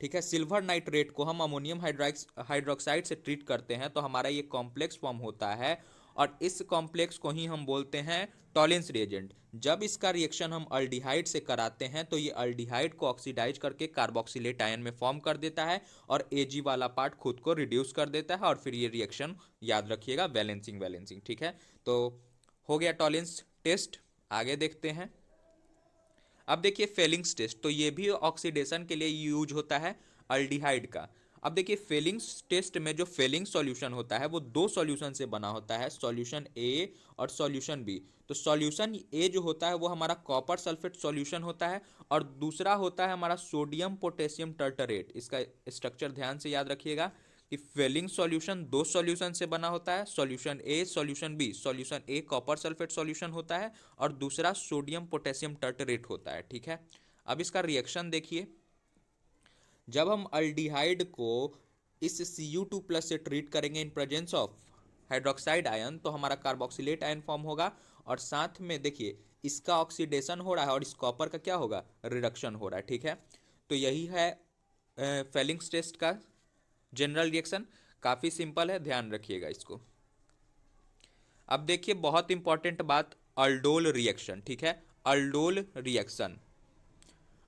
ठीक है, सिल्वर नाइट्रेट को हम अमोनियम हाइड्रोक्साइड से ट्रीट करते हैं तो हमारा ये कॉम्प्लेक्स फॉर्म होता है, और इस कॉम्प्लेक्स को ही हम बोलते हैं टॉलेंस रिएजेंट। जब इसका रिएक्शन हम अल्डिहाइड से कराते हैं तो ये अल्डिहाइड को ऑक्सीडाइज करके कार्बोक्सिलेट आयन में फॉर्म कर देता है, और एजी वाला पार्ट खुद को रिड्यूस कर देता है, और फिर ये रिएक्शन याद रखिएगा वैलेंसिंग वैलेंसिंग। ठीक है, तो हो गया टॉलेंस टेस्ट। आगे देखते हैं। अब देखिए फेलिंग्स टेस्ट, तो ये भी ऑक्सीडेशन के लिए यूज होता है अल्डिहाइड का। अब देखिए फेलिंग्स टेस्ट में जो फेलिंग सॉल्यूशन होता है वो दो सॉल्यूशन से बना होता है, सॉल्यूशन ए और सॉल्यूशन बी। तो सॉल्यूशन ए जो होता है वो हमारा कॉपर सल्फेट सॉल्यूशन होता है, और दूसरा होता है हमारा सोडियम पोटेशियम टर्टरेट। इसका स्ट्रक्चर ध्यान से याद रखिएगा कि फेलिंग सॉल्यूशन दो सॉल्यूशन से बना होता है, solution A solution B. Solution A copper sulphate solution होता है और दूसरा सोडियम पोटेशियम टर्टरेट होता है। ठीक है, अब इसका रिएक्शन देखिए। जब हम अल्डिहाइड को इस Cu2+ से ट्रीट करेंगे in presence of hydroxide ion तो हमारा कार्बोक्सिलेट आयन फॉर्म होगा, और साथ में देखिए इसका ऑक्सीडेशन हो रहा है और इस कॉपर का क्या होगा, रिडक्शन हो रहा है। ठीक है, तो यही है फेलिंग्स टेस्ट का जनरल रिएक्शन। काफ़ी सिंपल है, ध्यान रखिएगा इसको। अब देखिए बहुत इंपॉर्टेंट बात, अल्डोल रिएक्शन। ठीक है, अल्डोल रिएक्शन।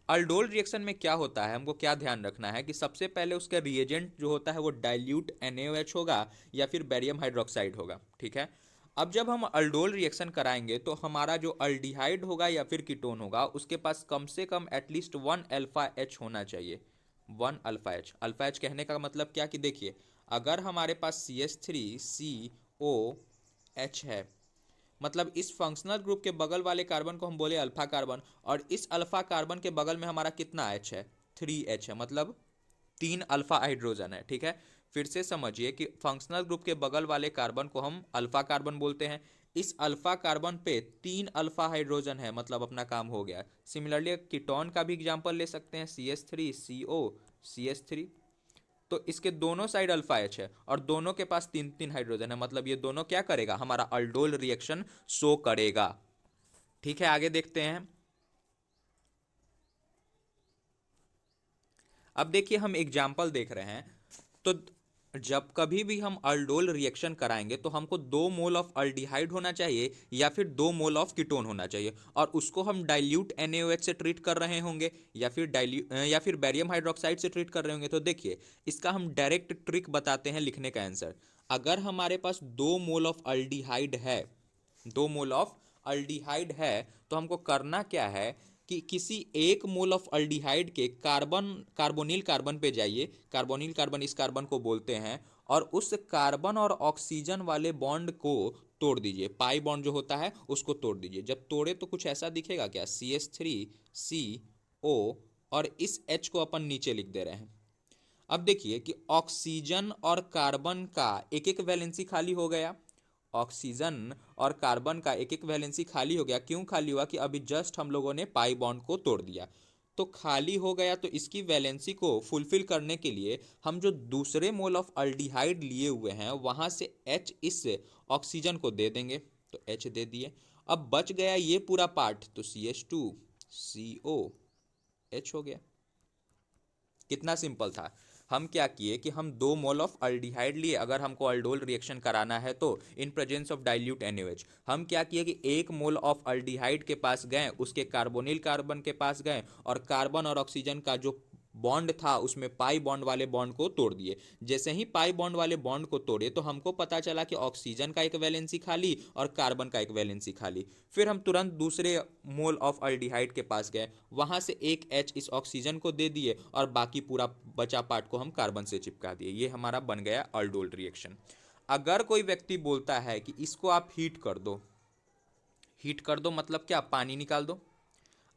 अल्डोल रिएक्शन में क्या होता है, हमको क्या ध्यान रखना है कि सबसे पहले उसका रिएजेंट जो होता है वो डाइल्यूट NaOH होगा या फिर बेरियम हाइड्रोक्साइड होगा। ठीक है, अब जब हम अल्डोल रिएक्शन कराएंगे तो हमारा जो अल्डिहाइड होगा या फिर कीटोन होगा उसके पास कम से कम एटलीस्ट 1 अल्फा एच होना चाहिए। 1 अल्फा एच। अल्फा एच कहने का मतलब क्या कि देखिए अगर हमारे पास CH3COH है, मतलब इस फंक्शनल ग्रुप के बगल वाले कार्बन को हम बोले अल्फा कार्बन, और इस अल्फा कार्बन के बगल में हमारा कितना एच है, 3H है, मतलब 3 अल्फा हाइड्रोजन है। ठीक है, फिर से समझिए कि फंक्शनल ग्रुप के बगल वाले कार्बन को हम अल्फा कार्बन बोलते हैं। इस अल्फा कार्बन पे 3 अल्फा हाइड्रोजन है, मतलब अपना काम हो गया। सिमिलरली कीटोन का भी एग्जांपल ले सकते हैं, CH3CO CH3। तो इसके दोनों साइड अल्फा एच है और दोनों के पास 3 3 हाइड्रोजन है, मतलब ये दोनों क्या करेगा, हमारा अल्डोल रिएक्शन शो करेगा। ठीक है, आगे देखते हैं। अब देखिए हम एग्जाम्पल देख रहे हैं, तो जब कभी भी हम अल्डोल रिएक्शन कराएंगे तो हमको 2 मोल ऑफ अल्डिहाइड होना चाहिए या फिर 2 मोल ऑफ कीटोन होना चाहिए, और उसको हम डाइल्यूट NaOH से ट्रीट कर रहे होंगे या फिर बेरियम हाइड्रोक्साइड से ट्रीट कर रहे होंगे। तो देखिए इसका हम डायरेक्ट ट्रिक बताते हैं लिखने का आंसर। अगर हमारे पास 2 मोल ऑफ अल्डिहाइड है, 2 मोल ऑफ अल्डिहाइड है, तो हमको करना क्या है कि किसी एक मोल ऑफ अल्डिहाइड के कार्बोनिल कार्बन पे जाइए। कार्बोनिल कार्बन इस कार्बन को बोलते हैं, और उस कार्बन और ऑक्सीजन वाले बॉन्ड को तोड़ दीजिए। पाई बॉन्ड जो होता है उसको तोड़ दीजिए। जब तोड़े तो कुछ ऐसा दिखेगा क्या, CH3CO, और इस H को अपन नीचे लिख दे रहे हैं। अब देखिए कि ऑक्सीजन और कार्बन का एक एक वैलेंसी खाली हो गया। ऑक्सीजन और कार्बन का एक एक वैलेंसी खाली हो गया। क्यों खाली हुआ कि अभी जस्ट हम लोगों ने पाई बॉन्ड को तोड़ दिया, तो खाली हो गया। तो इसकी वैलेंसी को फुलफिल करने के लिए हम जो दूसरे मोल ऑफ अल्डिहाइड लिए हुए हैं वहां से H इस ऑक्सीजन को दे देंगे, तो H दे दिए। अब बच गया ये पूरा पार्ट, तो CH2COH हो गया। कितना सिंपल था। हम क्या किए कि हम 2 मोल ऑफ अल्डिहाइड लिए, अगर हमको अल्डोल रिएक्शन कराना है तो in presence of dilute NaOH। हम क्या किए कि 1 मोल ऑफ अल्डिहाइड के पास गए, उसके कार्बोनिल कार्बन के पास गए, और कार्बन और ऑक्सीजन का जो बॉन्ड था उसमें पाई बॉन्ड वाले बॉन्ड को तोड़ दिए। जैसे ही पाई बॉन्ड वाले बॉन्ड को तोड़े तो हमको पता चला कि ऑक्सीजन का एक वैलेंसी खाली और कार्बन का एक वैलेंसी खाली। फिर हम तुरंत दूसरे मोल ऑफ अल्डिहाइड के पास गए, वहां से एक H इस ऑक्सीजन को दे दिए और बाकी पूरा बचा पार्ट को हम कार्बन से चिपका दिए। ये हमारा बन गया अल्डोल रिएक्शन। अगर कोई व्यक्ति बोलता है कि इसको आप हीट कर दो, हीट कर दो मतलब क्या, पानी निकाल दो।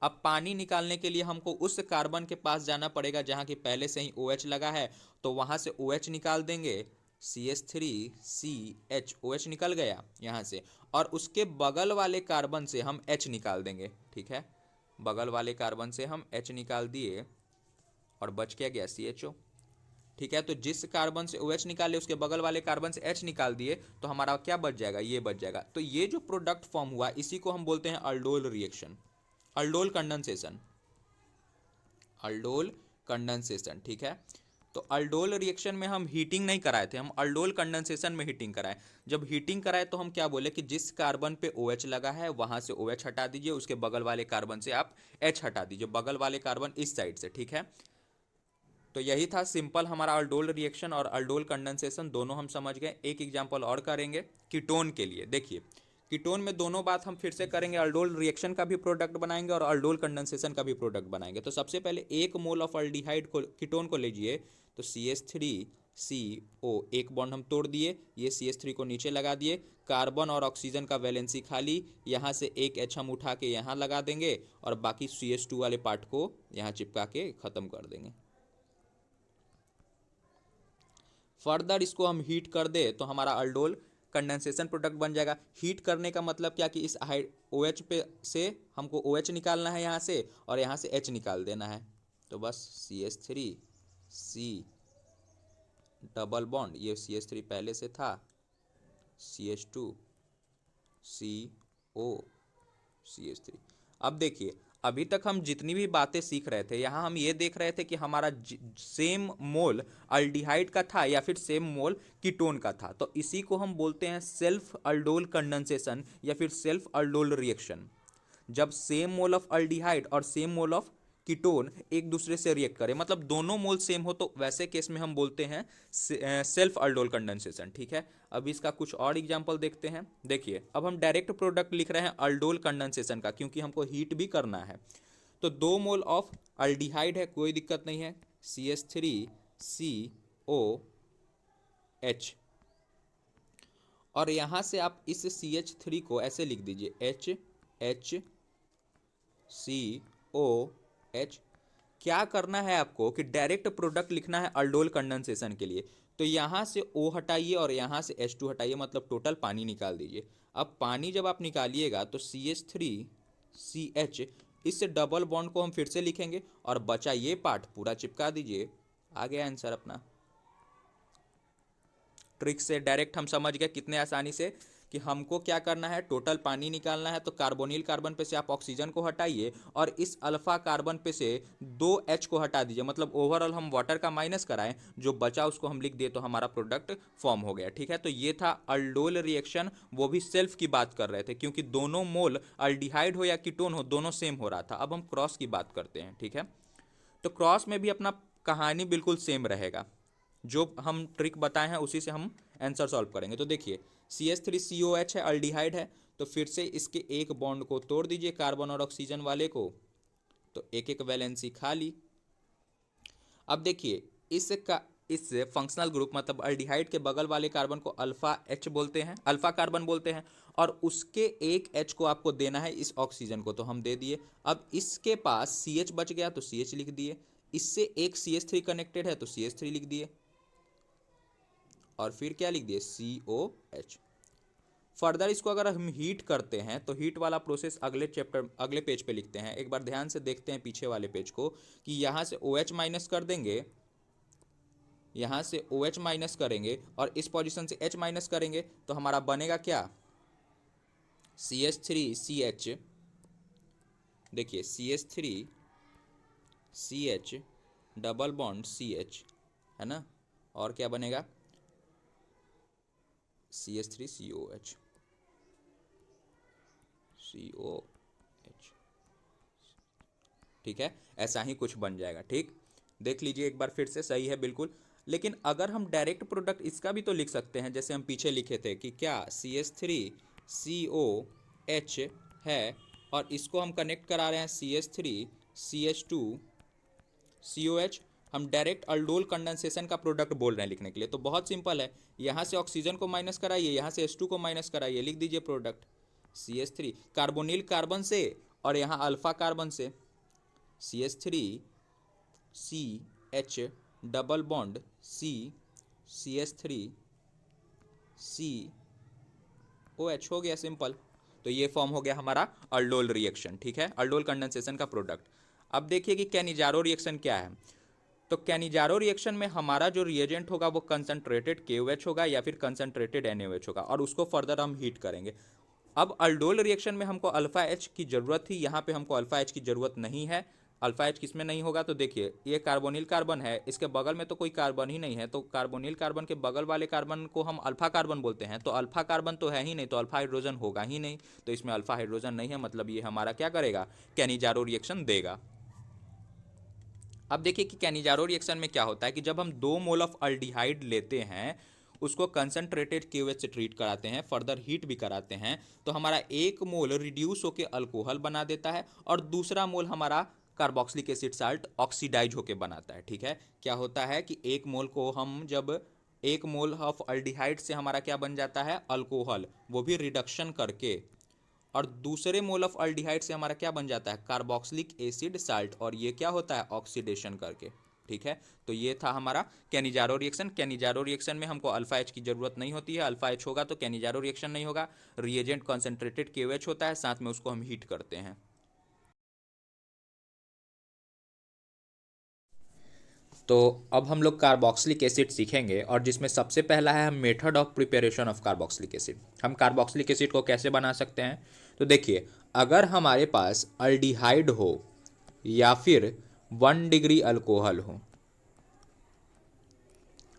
अब पानी निकालने के लिए हमको उस कार्बन के पास जाना पड़ेगा जहां कि पहले से ही OH लगा है, तो वहां से OH निकाल देंगे, CH3CH, OH निकल गया यहाँ से, और उसके बगल वाले कार्बन से हम H निकाल देंगे। ठीक है, बगल वाले कार्बन से हम H निकाल दिए और बच क्या गया CHO। ठीक है। तो जिस कार्बन से OH निकाले उसके बगल वाले कार्बन से H निकाल दिए तो हमारा क्या बच जाएगा, ये बच जाएगा। तो ये जो प्रोडक्ट फॉर्म हुआ इसी को हम बोलते हैं aldol reaction, aldol condensation, aldol condensation. ठीक है। तो अल्डोल रिएक्शन में हम हीटिंग नहीं कराए थे, हम अल्डोल कंडेंसेशन में हीटिंग कराए। जब हीटिंग कराए तो हम क्या बोले कि जिस कार्बन पे OH लगा है वहां से OH हटा दीजिए, उसके बगल वाले कार्बन से आप H हटा दीजिए, बगल वाले कार्बन इस साइड से। ठीक है। तो यही था सिंपल हमारा अल्डोल रिएक्शन और अल्डोल कंडेंसेशन दोनों हम समझ गए। एक एग्जांपल और करेंगे कीटोन के लिए। देखिए कीटोन में दोनों बात हम फिर से करेंगे, अल्डोल रिएक्शन का भी प्रोडक्ट बनाएंगे और अल्डोल कंडेंसेशन का भी प्रोडक्ट बनाएंगे। तो सबसे पहले 1 मोल ऑफ अल्डिहाइड को कीटोन को लीजिए, तो CH3CO एक बॉन्ड हम तोड़ दिए, ये CH3 को नीचे लगा दिए, कार्बन और ऑक्सीजन का वैलेंसी खाली, यहाँ से एक H हम उठा के यहाँ लगा देंगे और बाकी CH2 वाले पार्ट को यहाँ चिपका के ख़त्म कर देंगे। फर्दर इसको हम हीट कर दे तो हमारा अल्डोल कंडेंसेशन प्रोडक्ट बन जाएगा। हीट करने का मतलब क्या कि इस OH पे से हमको OH निकालना है यहाँ से और यहाँ से H निकाल देना है। तो बस CH3C डबल बॉन्ड, ये CH3 पहले से था, CH2CO CH3। अब देखिए अभी तक हम जितनी भी बातें सीख रहे थे यहाँ हम ये देख रहे थे कि हमारा सेम मोल अल्डिहाइड का था या फिर सेम मोल कीटोन का था। तो इसी को हम बोलते हैं सेल्फ अल्डोल कंडेंसेशन या फिर सेल्फ अल्डोल रिएक्शन। जब सेम मोल ऑफ अल्डिहाइड और सेम मोल ऑफ कीटोन एक दूसरे से रिएक्ट करे, मतलब दोनों मोल सेम हो, तो वैसे केस में हम बोलते हैं सेल्फ अल्डोल कंडेंसेशन। ठीक है। अब इसका कुछ और एग्जांपल देखते हैं। देखिए अब हम डायरेक्ट प्रोडक्ट लिख रहे हैं अल्डोल कंडेंसेशन का, क्योंकि हमको हीट भी करना है। तो 2 मोल ऑफ अल्डिहाइड है, कोई दिक्कत नहीं है, CH3COH, और यहां से आप इस CH3 को ऐसे लिख दीजिए HCOH। क्या करना है आपको कि डायरेक्ट प्रोडक्ट लिखना है अल्डोल कंडेंसेशन के लिए। तो यहाँ से O हटाइए और यहाँ से H2 हटाइए, मतलब टोटल पानी निकाल दीजिए। अब पानी जब आप निकालिएगा तो CH3CH, इस डबल बॉन्ड को हम फिर से लिखेंगे और बचा ये पार्ट पूरा चिपका दीजिए। आ गया आंसर अपना। ट्रिक से डायरेक्ट हम समझ गए कितने आसानी से कि हमको क्या करना है, टोटल पानी निकालना है। तो कार्बोनिल कार्बन पे से आप ऑक्सीजन को हटाइए और इस अल्फा कार्बन पे से 2 H को हटा दीजिए, मतलब ओवरऑल हम वाटर का माइनस कराएं, जो बचा उसको हम लिख दिए, तो हमारा प्रोडक्ट फॉर्म हो गया। ठीक है। तो ये था अल्डोल रिएक्शन, वो भी सेल्फ की बात कर रहे थे क्योंकि दोनों मोल अल्डिहाइड हो या कीटोन हो दोनों सेम हो रहा था। अब हम क्रॉस की बात करते हैं। ठीक है। तो क्रॉस में भी अपना कहानी बिल्कुल सेम रहेगा, जो हम ट्रिक बताए हैं उसी से हम आंसर सॉल्व करेंगे। तो देखिए CH3COH है, अल्डिहाइड है, तो फिर से इसके एक बॉन्ड को तोड़ दीजिए कार्बन और ऑक्सीजन वाले को, तो एक एक वैलेंसी खाली। अब देखिए इस फंक्शनल ग्रुप मतलब अल्डिहाइड के बगल वाले कार्बन को अल्फा H बोलते हैं, अल्फा कार्बन बोलते हैं, और उसके एक H को आपको देना है इस ऑक्सीजन को, तो हम दे दिए। अब इसके पास CH बच गया तो CH लिख दिए, इससे एक CH3 कनेक्टेड है तो CH3 लिख दिए, और फिर क्या लिख दिए, COH। फर्दर इसको अगर हम हीट करते हैं तो हीट वाला प्रोसेस अगले चैप्टर अगले पेज पे लिखते हैं। एक बार ध्यान से देखते हैं पीछे वाले पेज को कि यहाँ से OH माइनस कर देंगे, यहाँ से OH माइनस करेंगे और इस पोजीशन से H माइनस करेंगे, तो हमारा बनेगा क्या, CH3CH। देखिए CH3CH डबल बॉन्ड CH है ना, और क्या बनेगा, CH3COH। ठीक है, ऐसा ही कुछ बन जाएगा। ठीक, देख लीजिए एक बार फिर से, सही है बिल्कुल। लेकिन अगर हम डायरेक्ट प्रोडक्ट इसका भी तो लिख सकते हैं, जैसे हम पीछे लिखे थे कि क्या CH3COH है और इसको हम कनेक्ट करा रहे हैं CH3CH2COH। हम डायरेक्ट अल्डोल कंडेंसेशन का प्रोडक्ट बोल रहे हैं लिखने के लिए, तो बहुत सिंपल है। यहाँ से ऑक्सीजन को माइनस कराइए, यहाँ से H2 को माइनस कराइए, लिख दीजिए प्रोडक्ट CH3 कार्बोनिल कार्बन से और यहाँ अल्फा कार्बन से, CH3CH डबल बॉन्ड CH3COH हो गया, सिंपल। तो ये फॉर्म हो गया हमारा अल्डोल रिएक्शन। ठीक है, अल्डोल कंडेंसेशन का प्रोडक्ट। अब देखिए कि कैनिजारो रिएक्शन क्या है। तो कैनिजारो रिएक्शन में हमारा जो रिएजेंट होगा वो कंसंट्रेटेड KOH होगा या फिर कंसंट्रेटेड NaOH होगा, और उसको फर्दर हम हीट करेंगे। अब अल्डोल रिएक्शन में हमको अल्फा एच की जरूरत थी, यहाँ पे हमको अल्फा एच की जरूरत नहीं है। अल्फा एच किसमें नहीं होगा, तो देखिए ये कार्बोनिल कार्बन है, इसके बगल में तो कोई कार्बन ही नहीं है, तो कार्बोनिल कार्बन के बगल वाले कार्बन को हम अल्फा कार्बन बोलते हैं, तो अल्फा कार्बन तो है ही नहीं, तो अल्फा हाइड्रोजन होगा ही नहीं, तो इसमें अल्फा हाइड्रोजन नहीं है, मतलब ये हमारा क्या करेगा, कैनिजारो रिएक्शन देगा। अब देखिए कि कैनिजारो रिएक्शन में क्या होता है कि जब हम 2 मोल ऑफ अल्डिहाइड लेते हैं, उसको कंसंट्रेटेड KOH से ट्रीट कराते हैं, फर्दर हीट भी कराते हैं, तो हमारा 1 मोल रिड्यूस होकर अल्कोहल बना देता है और दूसरा मोल हमारा कार्बोक्सिलिक एसिड साल्ट ऑक्सीडाइज होकर बनाता है। ठीक है, क्या होता है कि 1 मोल को हम जब 1 मोल ऑफ अल्डिहाइड से हमारा क्या बन जाता है, अल्कोहल, वो भी रिडक्शन करके, और दूसरे मोल ऑफ अल्डिहाइड से हमारा क्या बन जाता है, कार्बोक्सिलिक एसिड साल्ट, और ये क्या होता है, ऑक्सीडेशन करके। ठीक है, तो ये था हमारा कैनिजारो रिएक्शन। कैनिजारो रिएक्शन में हमको अल्फा एच की जरूरत नहीं होती है, अल्फा एच होगा तो कैनिजारो रिएक्शन नहीं होगा। रिएजेंट कॉन्सेंट्रेटेड KOH होता है, साथ में उसको हम हीट करते हैं। तो अब हम लोग कार्बोक्सिलिक एसिड सीखेंगे, और जिसमें सबसे पहला है method of preparation of carboxylic acid. हम कार्बोक्सिलिक एसिड को कैसे बना सकते हैं, तो देखिए अगर हमारे पास अल्डिहाइड हो या फिर 1 डिग्री अल्कोहल हो,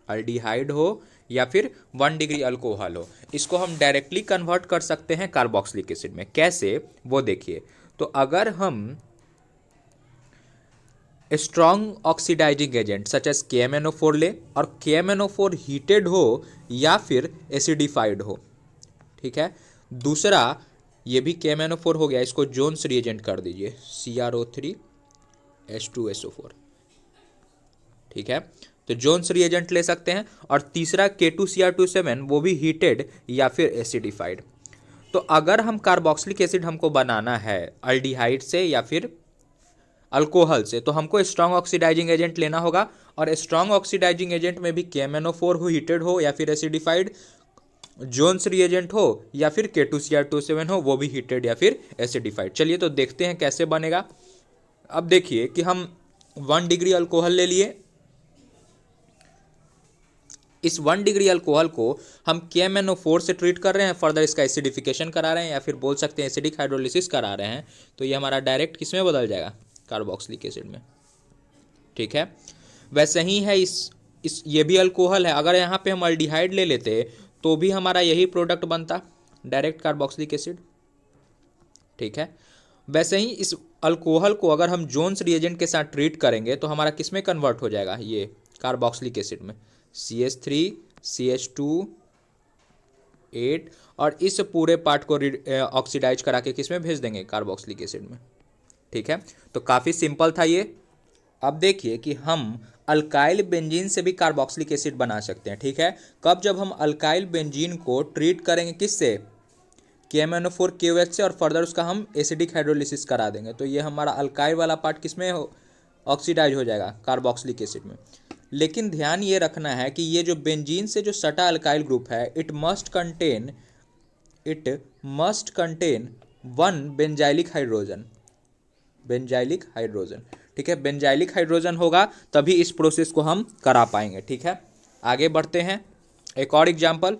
अल्डिहाइड हो या फिर 1 डिग्री अल्कोहल हो, इसको हम डायरेक्टली कन्वर्ट कर सकते हैं कार्बोक्सिलिक एसिड में। कैसे, वो देखिए। तो अगर हम strong oxidising agent such as KMnO4 ले, और KMnO4 हीटेड हो या फिर एसिडिफाइड हो, ठीक है। दूसरा ये भी KMnO4 हो गया, इसको जोन्स रिएजेंट कर दीजिए, CrO3H2SO4, ठीक है। तो जोन्स रिएजेंट ले सकते हैं। और तीसरा K2Cr27, वो भी हीटेड या फिर एसिडिफाइड। तो अगर हम कार्बोक्सिलिक एसिड हमको बनाना है अल्डिहाइड से या फिर अल्कोहल से, तो हमको स्ट्रॉन्ग ऑक्सीडाइजिंग एजेंट लेना होगा, और स्ट्रॉन्ग ऑक्सीडाइजिंग एजेंट में भी KMnO4 हो, हीटेड हो या फिर एसिडिफाइड, जोन्स रिएजेंट हो या फिर K2Cr27 हो, वो भी हीटेड या फिर एसिडिफाइड। चलिए तो देखते हैं कैसे बनेगा। अब देखिए कि हम 1 डिग्री अल्कोहल ले लिए, इस 1 डिग्री अल्कोहल को हम KMnO4 से ट्रीट कर रहे हैं, फर्दर इसका एसिडिफिकेशन करा रहे हैं या फिर बोल सकते हैं एसिडिक हाइड्रोलिसिस करा रहे हैं, तो ये हमारा डायरेक्ट किस में बदल जाएगा, कार्बोक्सिलिक एसिड में। ठीक है, वैसे ही है इस ये भी अल्कोहल है, अगर यहाँ पे हम अल्डिहाइड ले लेते तो भी हमारा यही प्रोडक्ट बनता, डायरेक्ट कार्बोक्सिलिक एसिड। ठीक है, वैसे ही इस अल्कोहल को अगर हम जोन्स रिएजेंट के साथ ट्रीट करेंगे तो हमारा किस में कन्वर्ट हो जाएगा, ये कार्बोक्सिलिक एसिड में, CH3 CH2 8, और इस पूरे पार्ट को ऑक्सीडाइज करा के किस में भेज देंगे, कार्बोक्सिलिक एसिड में। ठीक है, तो काफ़ी सिंपल था ये। अब देखिए कि हम अल्काइल बेंजीन से भी कार्बोक्सिलिक एसिड बना सकते हैं। ठीक है, कब, जब हम अल्काइल बेंजीन को ट्रीट करेंगे किससे, KMnO4 KOH से, और फर्दर उसका हम एसिडिक हाइड्रोलिसिस करा देंगे, तो ये हमारा अल्काइल वाला पार्ट किसमें ऑक्सीडाइज हो जाएगा, कार्बोक्सिलिक एसिड में। लेकिन ध्यान ये रखना है कि ये जो बेंजीन से जो सटा अल्काइल ग्रुप है, it must contain 1 benzylic hydrogen, benzylic hydrogen. ठीक है, बेंजाइलिक हाइड्रोजन होगा तभी इस प्रोसेस को हम करा पाएंगे। ठीक है, आगे बढ़ते हैं। एक और एग्जांपल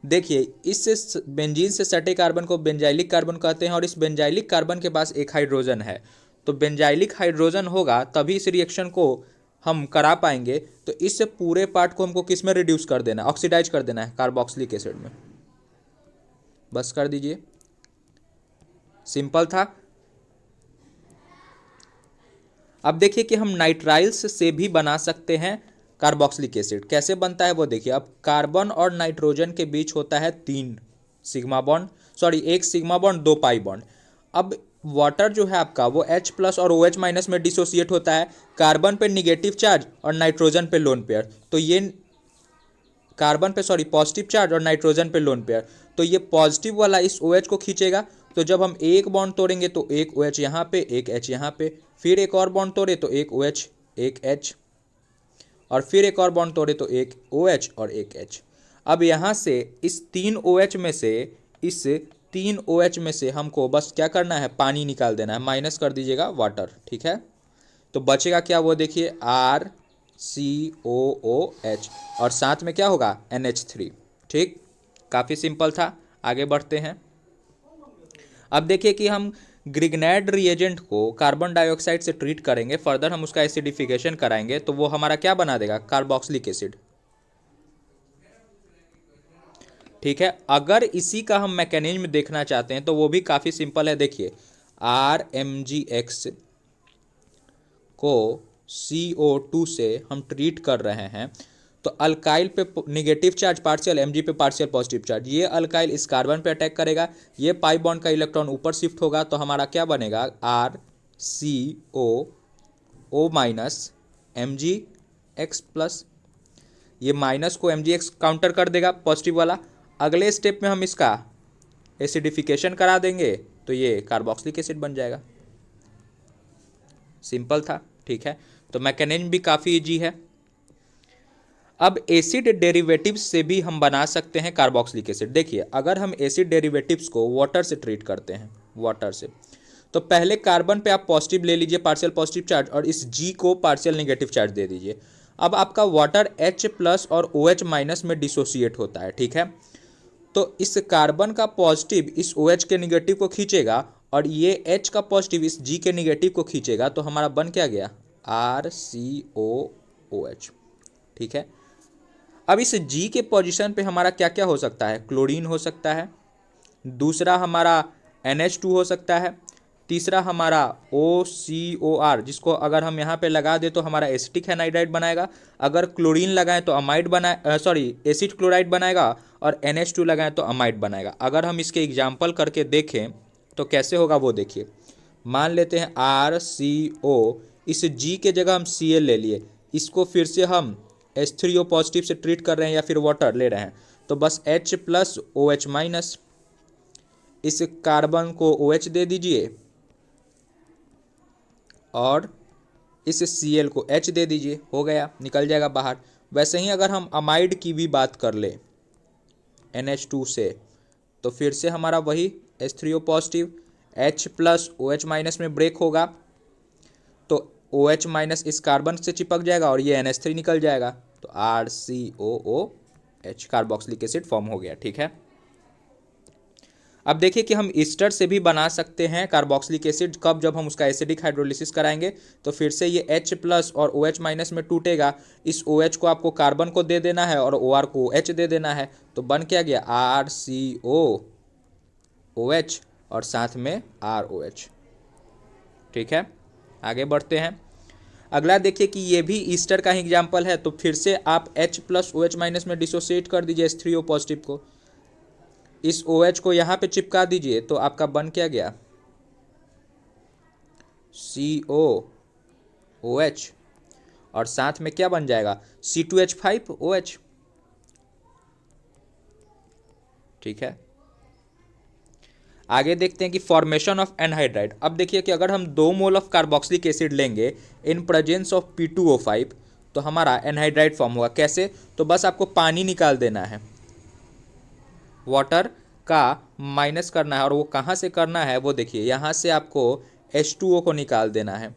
देखिए, इस बेंजीन से सटे कार्बन को बेंजाइलिक कार्बन कहते हैं, और इस बेंजाइलिक कार्बन के पास एक हाइड्रोजन है, तो बेंजाइलिक हाइड्रोजन होगा तभी इस रिएक्शन को हम करा पाएंगे। तो इस पूरे पार्ट को हमको किस में रिड्यूस कर देना है, ऑक्सीडाइज कर देना है, कार्बोक्सिलिक एसिड में। बस कर दीजिए, सिंपल था। अब देखिए कि हम नाइट्राइल्स से भी बना सकते हैं कार्बोक्सिलिक एसिड। कैसे बनता है वो देखिए। अब कार्बन और नाइट्रोजन के बीच होता है 1 सिग्मा बॉन्ड 2 पाई बॉन्ड। अब वाटर जो है आपका वो H+ और OH- में डिसोसिएट होता है, कार्बन पे निगेटिव चार्ज और नाइट्रोजन पे लोन पेयर, तो ये कार्बन पे पॉजिटिव चार्ज और नाइट्रोजन पे लोन पेयर, तो ये पॉजिटिव वाला इस OH को खींचेगा। तो जब हम एक बॉन्ड तोड़ेंगे तो एक OH यहाँ पे, एक H यहाँ पे, फिर एक और बॉन्ड तोड़े तो एक OH एक H, और फिर एक और बॉन्ड तोड़े तो एक OH और एक H। अब यहाँ से इस 3 OH में से हमको बस क्या करना है, पानी निकाल देना है, माइनस कर दीजिएगा वाटर। ठीक है, तो बचेगा क्या वो देखिए, COOH और साथ में क्या होगा NH3। ठीक, काफ़ी सिंपल था। आगे बढ़ते हैं। अब देखिए कि हम ग्रिग्नैड रिएजेंट को कार्बन डाइऑक्साइड से ट्रीट करेंगे, फर्दर हम उसका एसिडिफिकेशन कराएंगे तो वो हमारा क्या बना देगा, कार्बोक्सिलिक एसिड। ठीक है, अगर इसी का हम मैकेनिज्म देखना चाहते हैं तो वो भी काफ़ी सिंपल है। देखिए RMgX को CO2 से हम ट्रीट कर रहे हैं तो अल्काइल पे निगेटिव चार्ज पार्शियल, Mg पे पार्शियल पॉजिटिव चार्ज, ये अल्काइल इस कार्बन पे अटैक करेगा, ये पाई बॉन्ड का इलेक्ट्रॉन ऊपर शिफ्ट होगा तो हमारा क्या बनेगा RCOO माइनस MgX प्लस। ये माइनस को MgX काउंटर कर देगा पॉजिटिव वाला। अगले स्टेप में हम इसका एसिडिफिकेशन करा देंगे तो ये कार्बोक्सिलिक एसिड बन जाएगा। सिंपल था। ठीक है, तो मैकेनिज्म भी काफ़ी इजी है। अब एसिड डेरिवेटिव्स से भी हम बना सकते हैं कार्बोक्सिलिक एसिड। देखिए अगर हम एसिड डेरिवेटिव्स को वाटर से ट्रीट करते हैं, वाटर से, तो पहले कार्बन पे आप पॉजिटिव ले लीजिए पार्शियल पॉजिटिव चार्ज और इस G को पार्शियल नेगेटिव चार्ज दे दीजिए। अब आपका वाटर H प्लस और OH माइनस में डिसोसिएट होता है। ठीक है, तो इस कार्बन का पॉजिटिव इस OH के निगेटिव को खींचेगा और ये H का पॉजिटिव इस G के निगेटिव को खींचेगा तो हमारा बन क्या गया RCOOH। ठीक है, अब इस G के पोजीशन पे हमारा क्या क्या हो सकता है, क्लोरीन हो सकता है, दूसरा हमारा NH2 हो सकता है, तीसरा हमारा OCOR जिसको अगर हम यहाँ पे लगा दे तो हमारा एसिटिक एनाइड्राइड बनाएगा, अगर क्लोरीन लगाएं तो अमाइड बनाए एसिड क्लोराइड बनाएगा और NH2 लगाएं तो अमाइड बनाएगा। अगर हम इसके एग्जाम्पल करके देखें तो कैसे होगा वो देखिए। मान लेते हैं RCO, इस G के जगह हम Cl ले लिए, इसको फिर से हम H3O पॉजिटिव से ट्रीट कर रहे हैं या फिर वाटर ले रहे हैं तो बस H प्लस OH माइनस, इस कार्बन को OH दे दीजिए और इस Cl को H दे दीजिए, हो गया, निकल जाएगा बाहर। वैसे ही अगर हम अमाइड की भी बात कर ले NH2 से तो फिर से हमारा वही H3O positive H plus OH minus में ब्रेक होगा तो OH माइनस इस कार्बन से चिपक जाएगा और ये NH3 निकल जाएगा तो RCOOH कार्बोक्सिलिक एसिड फॉर्म हो गया। ठीक है, अब देखिए कि हम ईस्टर से भी बना सकते हैं कार्बोक्सिलिक एसिड। कब, जब हम उसका एसिडिक हाइड्रोलिसिस कराएंगे तो फिर से ये H प्लस और OH माइनस में टूटेगा, इस OH को आपको कार्बन को दे देना है और OR को H दे देना है तो बन क्या गया RCOOH और साथ में ROH। ठीक है, आगे बढ़ते हैं। अगला देखिए कि ये भी ईस्टर का ही एग्जाम्पल है तो फिर से आप H प्लस OH माइनस में डिसोसिएट कर दीजिए H3O पॉजिटिव को, इस OH को यहाँ पे चिपका दीजिए तो आपका बन क्या गया COOH और साथ में क्या बन जाएगा C2H5OH। ठीक है, आगे देखते हैं कि फॉर्मेशन ऑफ एनहाइड्राइड। अब देखिए कि अगर हम 2 मोल ऑफ कार्बोक्सिलिक एसिड लेंगे इन प्रेजेंस ऑफ P2O5 तो हमारा एनहाइड्राइड फॉर्म होगा। कैसे, तो बस आपको पानी निकाल देना है, वाटर का माइनस करना है और वो कहाँ से करना है वो देखिए, यहाँ से आपको H2O को निकाल देना है।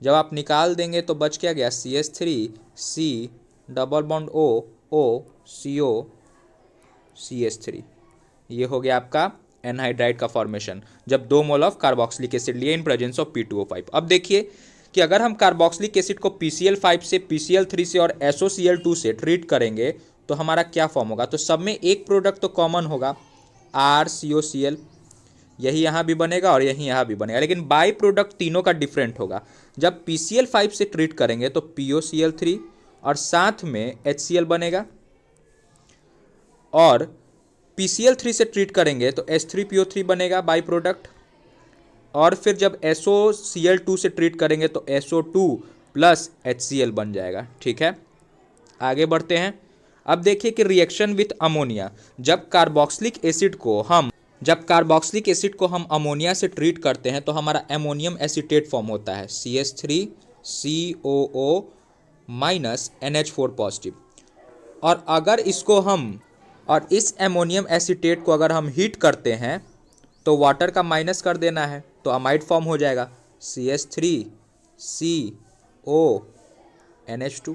जब आप निकाल देंगे तो बच क्या गया CH3C double bond O CO CH3, ये हो गया आपका एनहाइड्राइड का फॉर्मेशन जब 2 मोल ऑफ कार्बोक्सिलिक एसिड लिए इन प्रेजेंस ऑफ P2O5। अब देखिए कि अगर हम कार्बोक्सिलिक एसिड को PCl5 से PCl3 से और SOCl2 से ट्रीट करेंगे तो हमारा क्या फॉर्म होगा, तो सब में एक प्रोडक्ट तो कॉमन होगा RCOCl, यही यहाँ भी बनेगा और यही यहाँ भी बनेगा, लेकिन बाई प्रोडक्ट तीनों का डिफरेंट होगा। जब PCl5 से ट्रीट करेंगे तो POCl3 और साथ में HCl बनेगा और PCl3 से ट्रीट करेंगे तो H3PO3 बनेगा बाई प्रोडक्ट और फिर जब SOCl2 से ट्रीट करेंगे तो SO2 प्लस HCl बन जाएगा। ठीक है, आगे बढ़ते हैं। अब देखिए कि रिएक्शन विथ अमोनिया, जब कार्बोक्सिलिक एसिड को हम अमोनिया से ट्रीट करते हैं तो हमारा एमोनियम एसीटेट फॉर्म होता है CH3COO माइनस NH4 पॉजिटिव। और अगर इसको हम और इस एमोनियम एसीटेट को अगर हम हीट करते हैं तो वाटर का माइनस कर देना है तो अमाइड फॉर्म हो जाएगा CH3CO NH2।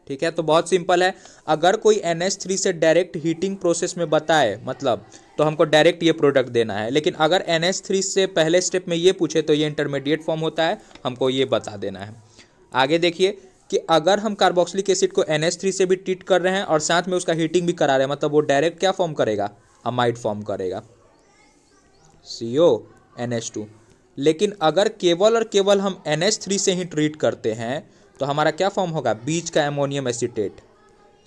ठीक है, तो बहुत सिंपल है। अगर कोई NH3 से डायरेक्ट हीटिंग प्रोसेस में बताए मतलब तो हमको डायरेक्ट ये प्रोडक्ट देना है, लेकिन अगर NH3 से पहले स्टेप में ये पूछे तो ये इंटरमीडिएट फॉर्म होता है, हमको ये बता देना है। आगे देखिए कि अगर हम कार्बोक्सिलिक एसिड को NH3 से भी ट्रीट कर रहे हैं और साथ में उसका हीटिंग भी करा रहे हैं, मतलब वो डायरेक्ट क्या फॉर्म करेगा, अमाइड फॉर्म करेगा, CONH2। लेकिन अगर केवल और केवल हम NH3 से ही ट्रीट करते हैं तो हमारा क्या फॉर्म होगा, बीच का ammonium acetate,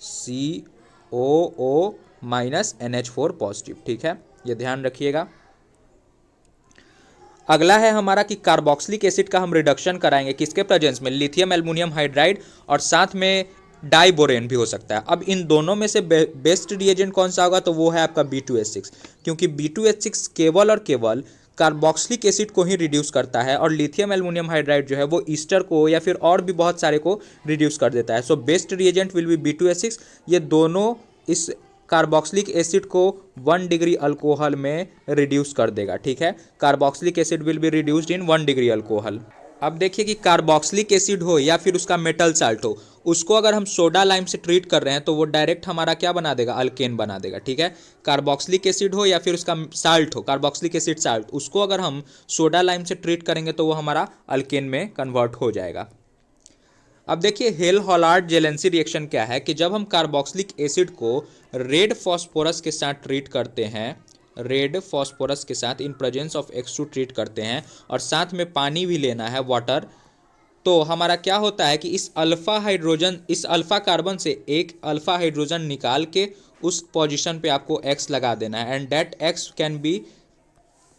COO minus NH4 positive. ठीक है, ये ध्यान रखिएगा। अगला है हमारा कि कार्बोक्सिलिक एसिड का हम रिडक्शन कराएंगे किसके प्रेजेंस में, लिथियम एल्युमिनियम हाइड्राइड और साथ में डाइबोरेन भी हो सकता है। अब इन दोनों में से बेस्ट रिएजेंट कौन सा होगा, तो वो है आपका B2H6, क्योंकि B2H6 केवल और केवल कार्बोक्सिलिक एसिड को ही रिड्यूस करता है और लिथियम एल्युमिनियम हाइड्राइड जो है वो ईस्टर को या फिर और भी बहुत सारे को रिड्यूस कर देता है। So best reagent will be B2H6। ये दोनों इस कार्बोक्सिलिक एसिड को 1 डिग्री अल्कोहल में रिड्यूस कर देगा। ठीक है, carboxylic acid will be reduced in 1 degree alcohol. अब देखिए कि कार्बोक्सिलिक एसिड हो या फिर उसका मेटल साल्ट हो, उसको अगर हम सोडा लाइम से ट्रीट कर रहे हैं तो वो डायरेक्ट हमारा क्या बना देगा, अल्केन बना देगा। ठीक है, कार्बोक्सिलिक एसिड हो या फिर उसका साल्ट हो, कार्बोक्सिलिक एसिड साल्ट, उसको अगर हम सोडा लाइम से ट्रीट करेंगे तो वो हमारा अल्केन में कन्वर्ट हो जाएगा। अब देखिए हेल हॉलार्ड जेलेंसी रिएक्शन क्या है कि जब हम कार्बोक्सिलिक एसिड को रेड फॉस्फोरस के साथ ट्रीट करते हैं, रेड फॉस्फोरस के साथ in presence of X2 treat करते हैं और साथ में पानी भी लेना है, वाटर, तो हमारा क्या होता है कि इस अल्फा कार्बन से एक अल्फा हाइड्रोजन निकाल के उस पोजीशन पे आपको X लगा देना है and that X can be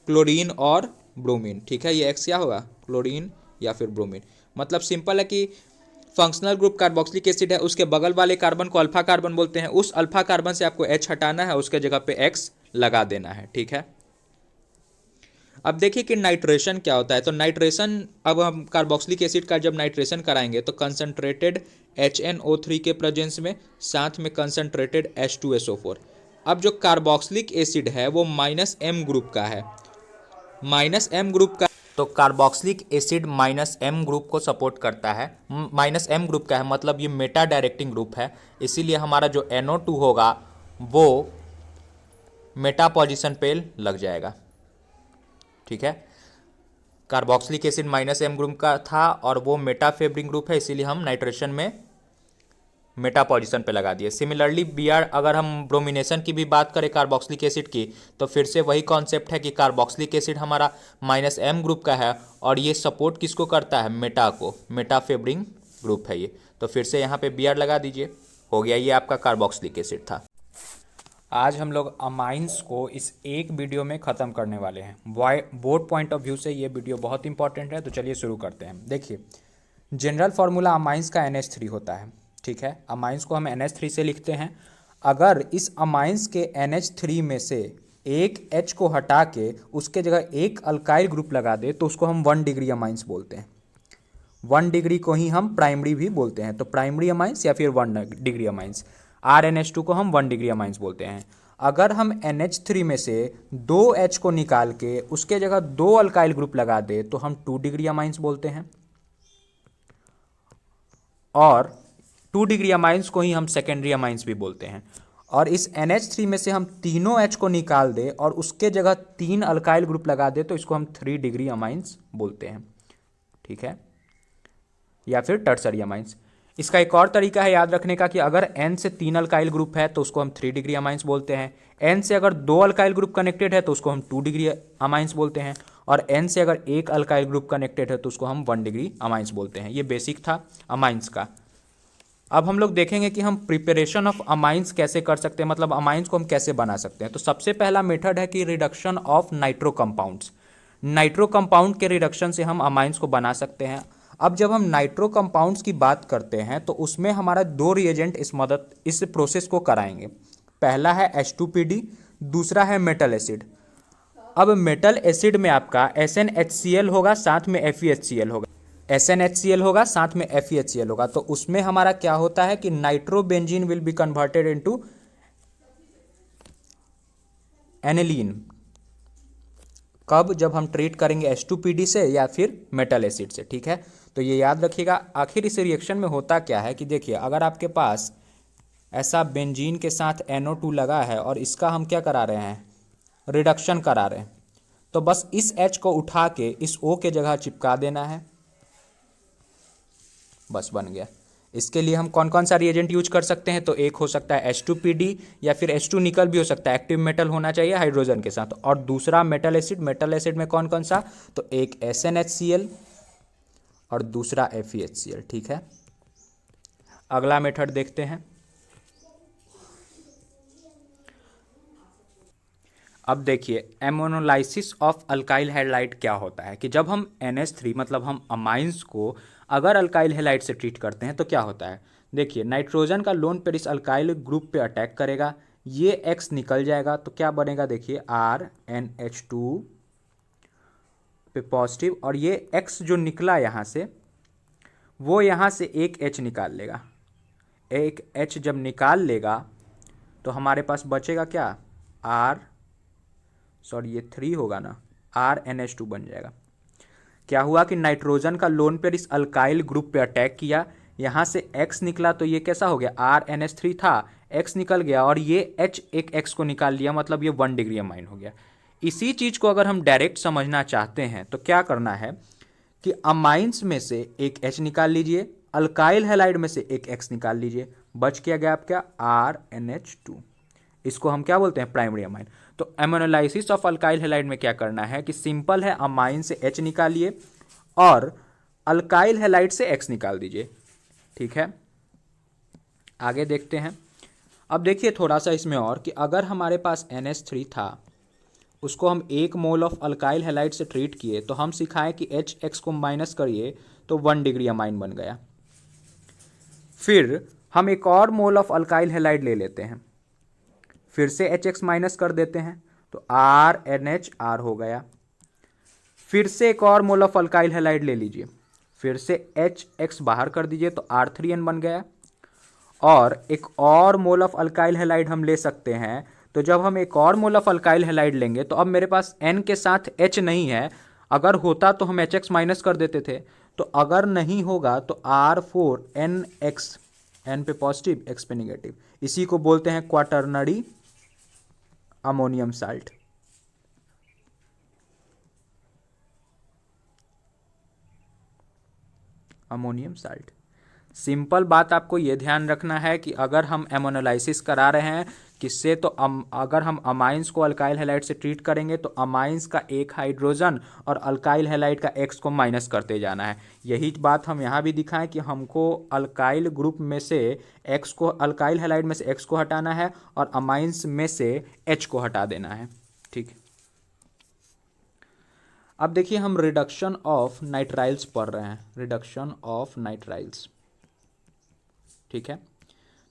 chlorine और ब्रोमीन। ठीक है, ये X क्या होगा, क्लोरीन या फिर ब्रोमीन। मतलब सिंपल है कि फंक्शनल ग्रुप कार्बोक्सिलिक एसिड है, उसके बगल वाले कार्बन को अल्फा कार्बन बोलते हैं, उस अल्फा कार्बन से आपको H हटाना है, उसके जगह पे X लगा देना है। ठीक है, अब देखिए कि नाइट्रेशन क्या होता है। तो नाइट्रेशन, अब हम कार्बोक्सिलिक एसिड का जब नाइट्रेशन कराएंगे तो कंसंट्रेटेड HNO3 के प्रेजेंस में, साथ में कंसंट्रेटेड H2SO4। अब जो कार्बोक्सिलिक एसिड है वो -M ग्रुप का है, -M ग्रुप का, तो कार्बोक्सिलिक एसिड -M ग्रुप को सपोर्ट करता है, -M ग्रुप का है मतलब ये मेटा डायरेक्टिंग ग्रुप है, इसीलिए हमारा जो NO2 होगा वो मेटा पोजीशन पे लग जाएगा। ठीक है, कार्बोक्सिलिक एसिड -M ग्रुप का था और वो मेटा फेब्रिक ग्रुप है, इसीलिए हम नाइट्रेशन में मेटा पोजीशन पे लगा दिए। सिमिलरली Br, अगर हम ब्रोमिनेशन की भी बात करें कार्बोक्सिलिक एसिड की, तो फिर से वही कॉन्सेप्ट है कि कार्बोक्सिलिक एसिड हमारा -M ग्रुप का है और ये सपोर्ट किसको करता है, मेटा को, मेटा फेब्रिक ग्रुप है ये। तो फिर से यहाँ पे Br लगा दीजिए, हो गया, ये आपका कार्बोक्सिलिक एसिड था। आज हम लोग अमाइंस को इस एक वीडियो में ख़त्म करने वाले हैं। बोर्ड पॉइंट ऑफ व्यू से ये वीडियो बहुत इंपॉर्टेंट है, तो चलिए शुरू करते हैं। देखिए जनरल फार्मूला अमाइंस का NH3 होता है। ठीक है, अमाइंस को हम NH3 से लिखते हैं। अगर इस अमाइंस के NH3 में से एक H को हटा के उसके जगह एक अल्काइल ग्रुप लगा दे तो उसको हम 1 डिग्री अमाइंस बोलते हैं। 1 डिग्री को ही हम प्राइमरी भी बोलते हैं, तो प्राइमरी अमाइंस या फिर 1 डिग्री अमाइंस। RNH2 को हम 1 डिग्री अमाइंस बोलते हैं। अगर हम NH3 में से 2 H को निकाल के उसके जगह 2 अल्काइल ग्रुप लगा दे तो हम 2 डिग्री अमाइंस बोलते हैं, और 2 डिग्री अमाइंस को ही हम सेकेंडरी अमाइंस भी बोलते हैं। और इस NH3 में से हम तीनों H को निकाल दे और उसके जगह 3 अल्काइल ग्रुप लगा दे तो इसको हम 3 डिग्री अमाइंस बोलते हैं। ठीक है, या फिर टर्सरी अमाइंस। इसका एक और तरीका है याद रखने का कि अगर N से 3 अल्काइल ग्रुप है तो उसको हम 3 डिग्री अमाइंस बोलते हैं, N से अगर 2 अल्काइल ग्रुप कनेक्टेड है तो उसको हम 2 डिग्री अमाइंस बोलते हैं, और N से अगर एक अल्काइल ग्रुप कनेक्टेड है तो उसको हम 1 डिग्री अमाइंस बोलते हैं। ये बेसिक था अमाइंस का। अब हम लोग देखेंगे कि हम प्रिपरेशन ऑफ अमाइंस कैसे कर सकते हैं, मतलब अमाइंस को हम कैसे बना सकते हैं। तो सबसे पहला मेथड है कि reduction of nitro compounds. Nitro compound के रिडक्शन से हम अमाइंस को बना सकते हैं। अब जब हम नाइट्रो कंपाउंड्स की बात करते हैं तो उसमें हमारा 2 रिएजेंट इस प्रोसेस को कराएंगे। पहला है H2PD, दूसरा है मेटल एसिड। अब मेटल एसिड में आपका SnHCl होगा, साथ में FeHCl होगा, SnHCl होगा, साथ में FeHCl होगा। तो उसमें हमारा क्या होता है कि nitrobenzene will be converted into aniline, कब? जब हम ट्रीट करेंगे H2PD से या फिर मेटल एसिड से, ठीक है। तो ये याद रखिएगा। आखिर इस रिएक्शन में होता क्या है कि देखिए, अगर आपके पास ऐसा बेंजीन के साथ NO2 लगा है और इसका हम क्या करा रहे हैं, रिडक्शन करा रहे हैं, तो बस इस H को उठा के इस O के जगह चिपका देना है, बस बन गया। इसके लिए हम कौन कौन सा रिएजेंट यूज कर सकते हैं? तो एक हो सकता है H2PD या फिर H2 निकल भी हो सकता है, एक्टिव मेटल होना चाहिए हाइड्रोजन के साथ। और दूसरा मेटल एसिड। मेटल एसिड में कौन कौन सा? तो एक SnHCl और दूसरा FeHCl, ठीक है। अगला मेथड देखते हैं। अब देखिए, एमोनोलाइसिस ऑफ अल्काइल हैलाइड क्या होता है कि जब हम NH3 मतलब हम अमाइंस को अगर अल्काइल हैलाइड से ट्रीट करते हैं तो क्या होता है। देखिए, नाइट्रोजन का लोन पेयर इस अल्काइल ग्रुप पे अटैक करेगा, ये X निकल जाएगा तो क्या बनेगा, देखिए RnH2 पे पॉजिटिव, और ये X जो निकला यहाँ से वो यहाँ से एक H निकाल लेगा। एक H जब निकाल लेगा तो हमारे पास बचेगा क्या, ये 3 होगा ना, RnH2 बन जाएगा। क्या हुआ कि नाइट्रोजन का लोन पेयर इस अल्काइल ग्रुप पे अटैक किया, यहाँ से X निकला तो ये कैसा हो गया, RnH3 था, X निकल गया और ये H एक X को निकाल लिया, मतलब ये 1 डिग्री अमाइन हो गया। इसी चीज को अगर हम डायरेक्ट समझना चाहते हैं तो क्या करना है कि अमाइंस में से एक H निकाल लीजिए, अल्काइल हैलाइड में से एक X निकाल लीजिए, बच क्या गया आपका RnH2। इसको हम क्या बोलते हैं, प्राइमरी अमाइन। तो एमोनोलाइसिस ऑफ अल्काइल हैलाइड में क्या करना है कि सिंपल है, अमाइन से H निकालिए और अल्काइल हैलाइड से X निकाल दीजिए, ठीक है। आगे देखते हैं। अब देखिए थोड़ा सा इसमें और कि अगर हमारे पास NH3 था, उसको हम 1 मोल ऑफ अल्काइल हैलाइड से ट्रीट किए तो हम सिखाएं कि HX को माइनस करिए तो 1 डिग्री अमाइन बन गया। फिर हम एक और मोल ऑफ अल्काइल हैलाइड ले लेते हैं, फिर से HX माइनस कर देते हैं तो RnHR हो गया। फिर से एक और मोल ऑफ अल्काइल हैलाइड ले लीजिए, फिर से HX बाहर कर दीजिए तो R3N बन गया। और एक और मोल ऑफ अल्काइल हैलाइड हम ले सकते हैं, तो जब हम एक और मोल ऑफ अल्काइल हैलाइड लेंगे तो अब मेरे पास N के साथ H नहीं है, अगर होता तो हम HX माइनस कर देते थे, तो अगर नहीं होगा तो R4NX, N पे पॉजिटिव X पे निगेटिव, इसी को बोलते हैं quaternary ammonium salt. Ammonium salt. Simple बात आपको यह ध्यान रखना है कि अगर हम एमोनोलाइसिस करा रहे हैं किससे, तो अगर हम अमाइंस को अल्काइल हैलाइड से ट्रीट करेंगे तो अमाइंस का एक हाइड्रोजन और अल्काइल हैलाइड का X को माइनस करते जाना है। यही बात हम यहाँ भी दिखाएं कि हमको अल्काइल ग्रुप में से X को, अल्काइल हैलाइड में से X को हटाना है और अमाइंस में से H को हटा देना है, ठीक। अब देखिए, हम रिडक्शन ऑफ नाइट्राइल्स पढ़ रहे हैं, रिडक्शन ऑफ नाइट्राइल्स, ठीक है।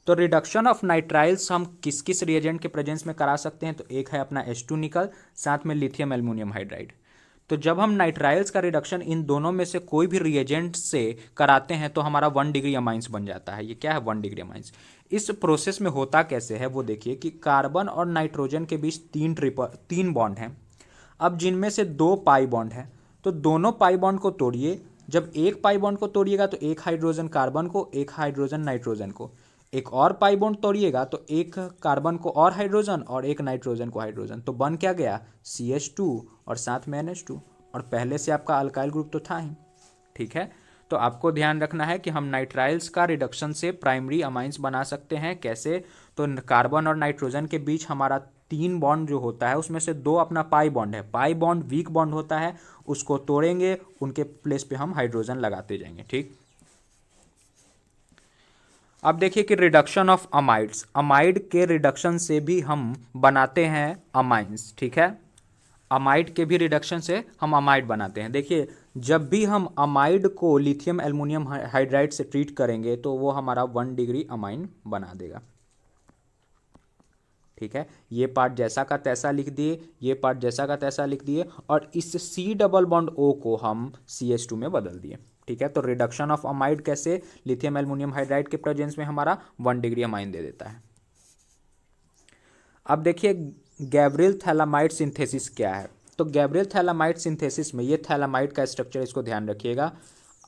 तो रिडक्शन ऑफ नाइट्राइल्स हम किस किस रिएजेंट के प्रेजेंस में करा सकते हैं, तो एक है अपना H2 निकल, साथ में लिथियम एल्युमिनियम हाइड्राइड। तो जब हम नाइट्राइल्स का रिडक्शन इन दोनों में से कोई भी रिएजेंट से कराते हैं तो हमारा 1 डिग्री अमाइंस बन जाता है। ये क्या है, 1 डिग्री अमाइंस। इस प्रोसेस में होता कैसे है वो देखिए कि कार्बन और नाइट्रोजन के बीच 3 बॉन्ड हैं। अब जिनमें से 2 पाई बॉन्ड है, तो दोनों पाई बॉन्ड को तोड़िए। जब एक पाई बॉन्ड को तोड़िएगा तो एक हाइड्रोजन कार्बन को, एक हाइड्रोजन नाइट्रोजन को। एक और पाई बॉन्ड तोड़िएगा तो एक कार्बन को और हाइड्रोजन और एक नाइट्रोजन को हाइड्रोजन। तो बन क्या गया, CH2 और साथ में NH2, और पहले से आपका अल्काइल ग्रुप तो था ही, ठीक है। तो आपको ध्यान रखना है कि हम नाइट्राइल्स का रिडक्शन से प्राइमरी अमाइंस बना सकते हैं। कैसे, तो कार्बन और नाइट्रोजन के बीच हमारा 3 बॉन्ड जो होता है उसमें से 2 अपना पाई बॉन्ड है, पाई बॉन्ड वीक बॉन्ड होता है, उसको तोड़ेंगे, उनके प्लेस पे हम हाइड्रोजन लगाते जाएंगे, ठीक। अब देखिए कि रिडक्शन ऑफ अमाइड्स, अमाइड के रिडक्शन से भी हम बनाते हैं अमाइंस, ठीक है। अमाइड के भी रिडक्शन से हम अमाइड बनाते हैं। देखिए, जब भी हम अमाइड को लिथियम एल्युमिनियम हाइड्राइड से ट्रीट करेंगे तो वो हमारा 1 डिग्री अमाइन बना देगा, ठीक है। ये पार्ट जैसा का तैसा लिख दिए, ये पार्ट जैसा का तैसा लिख दिए, और इस C डबल बॉन्ड O को हम CH2 में बदल दिए, ठीक है। तो रिडक्शन ऑफ अमाइड कैसे, लिथियम एल्युमिनियम हाइड्राइड के प्रेजेंस में हमारा 1 डिग्री अमाइन दे देता है। अब देखिए गैब्रियल थैलामाइड सिंथेसिस क्या है। तो गैब्रियल थैलामाइड सिंथेसिस में ये थैलामाइड का स्ट्रक्चर इसको ध्यान रखिएगा।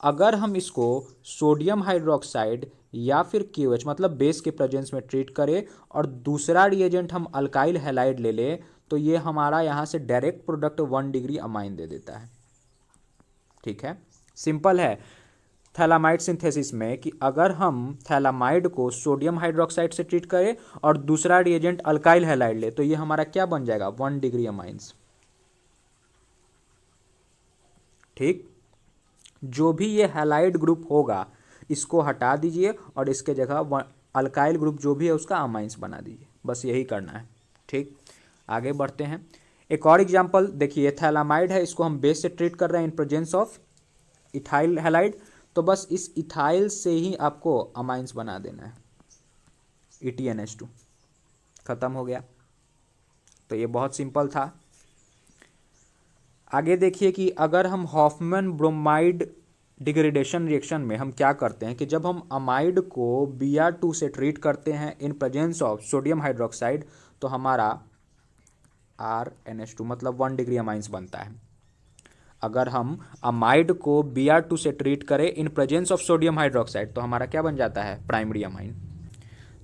अगर हम इसको सोडियम हाइड्रोक्साइड या फिर KOH मतलब बेस के प्रेजेंस में ट्रीट करें और दूसरा रिएजेंट हम अल्काइल हैलाइड ले लें तो ये हमारा यहाँ से डायरेक्ट प्रोडक्ट 1 डिग्री अमाइन दे देता है। ठीक है, सिंपल है थैलामाइड सिंथेसिस में कि अगर हम थैलामाइड को सोडियम हाइड्रोक्साइड से ट्रीट करें और दूसरा रिएजेंट अल्काइल हैलाइड ले तो ये हमारा क्या बन जाएगा 1 डिग्री अमाइंस। ठीक, जो भी ये हैलाइड ग्रुप होगा इसको हटा दीजिए और इसके जगह अल्काइल ग्रुप जो भी है उसका अमाइंस बना दीजिए, बस यही करना है। ठीक, आगे बढ़ते हैं। एक और एग्जांपल देखिए, थैलामाइड है, इसको हम बेस से ट्रीट कर रहे हैं in presence of ethyl halide, तो बस इस इथाइल से ही आपको अमाइंस बना देना है, ETNH2, खत्म हो गया। तो ये बहुत सिंपल था। आगे देखिए कि अगर हम हॉफमैन ब्रोमाइड डिग्रेडेशन रिएक्शन में हम क्या करते हैं कि जब हम अमाइड को Br2 से ट्रीट करते हैं in presence of sodium hydroxide तो हमारा RNH2 मतलब 1 डिग्री अमाइंस बनता है। अगर हम अमाइड को Br2 से ट्रीट करें in presence of sodium hydroxide तो हमारा क्या बन जाता है प्राइमरी अमाइन।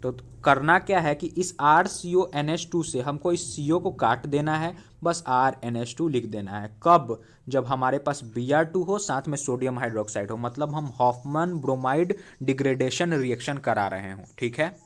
तो करना क्या है कि इस RCONH2 से हमको इस CO को काट देना है, बस RNH2 लिख देना है। कब? जब हमारे पास Br2 हो साथ में सोडियम हाइड्रोक्साइड हो, मतलब हम हॉफमैन ब्रोमाइड डिग्रेडेशन रिएक्शन करा रहे हो। ठीक है,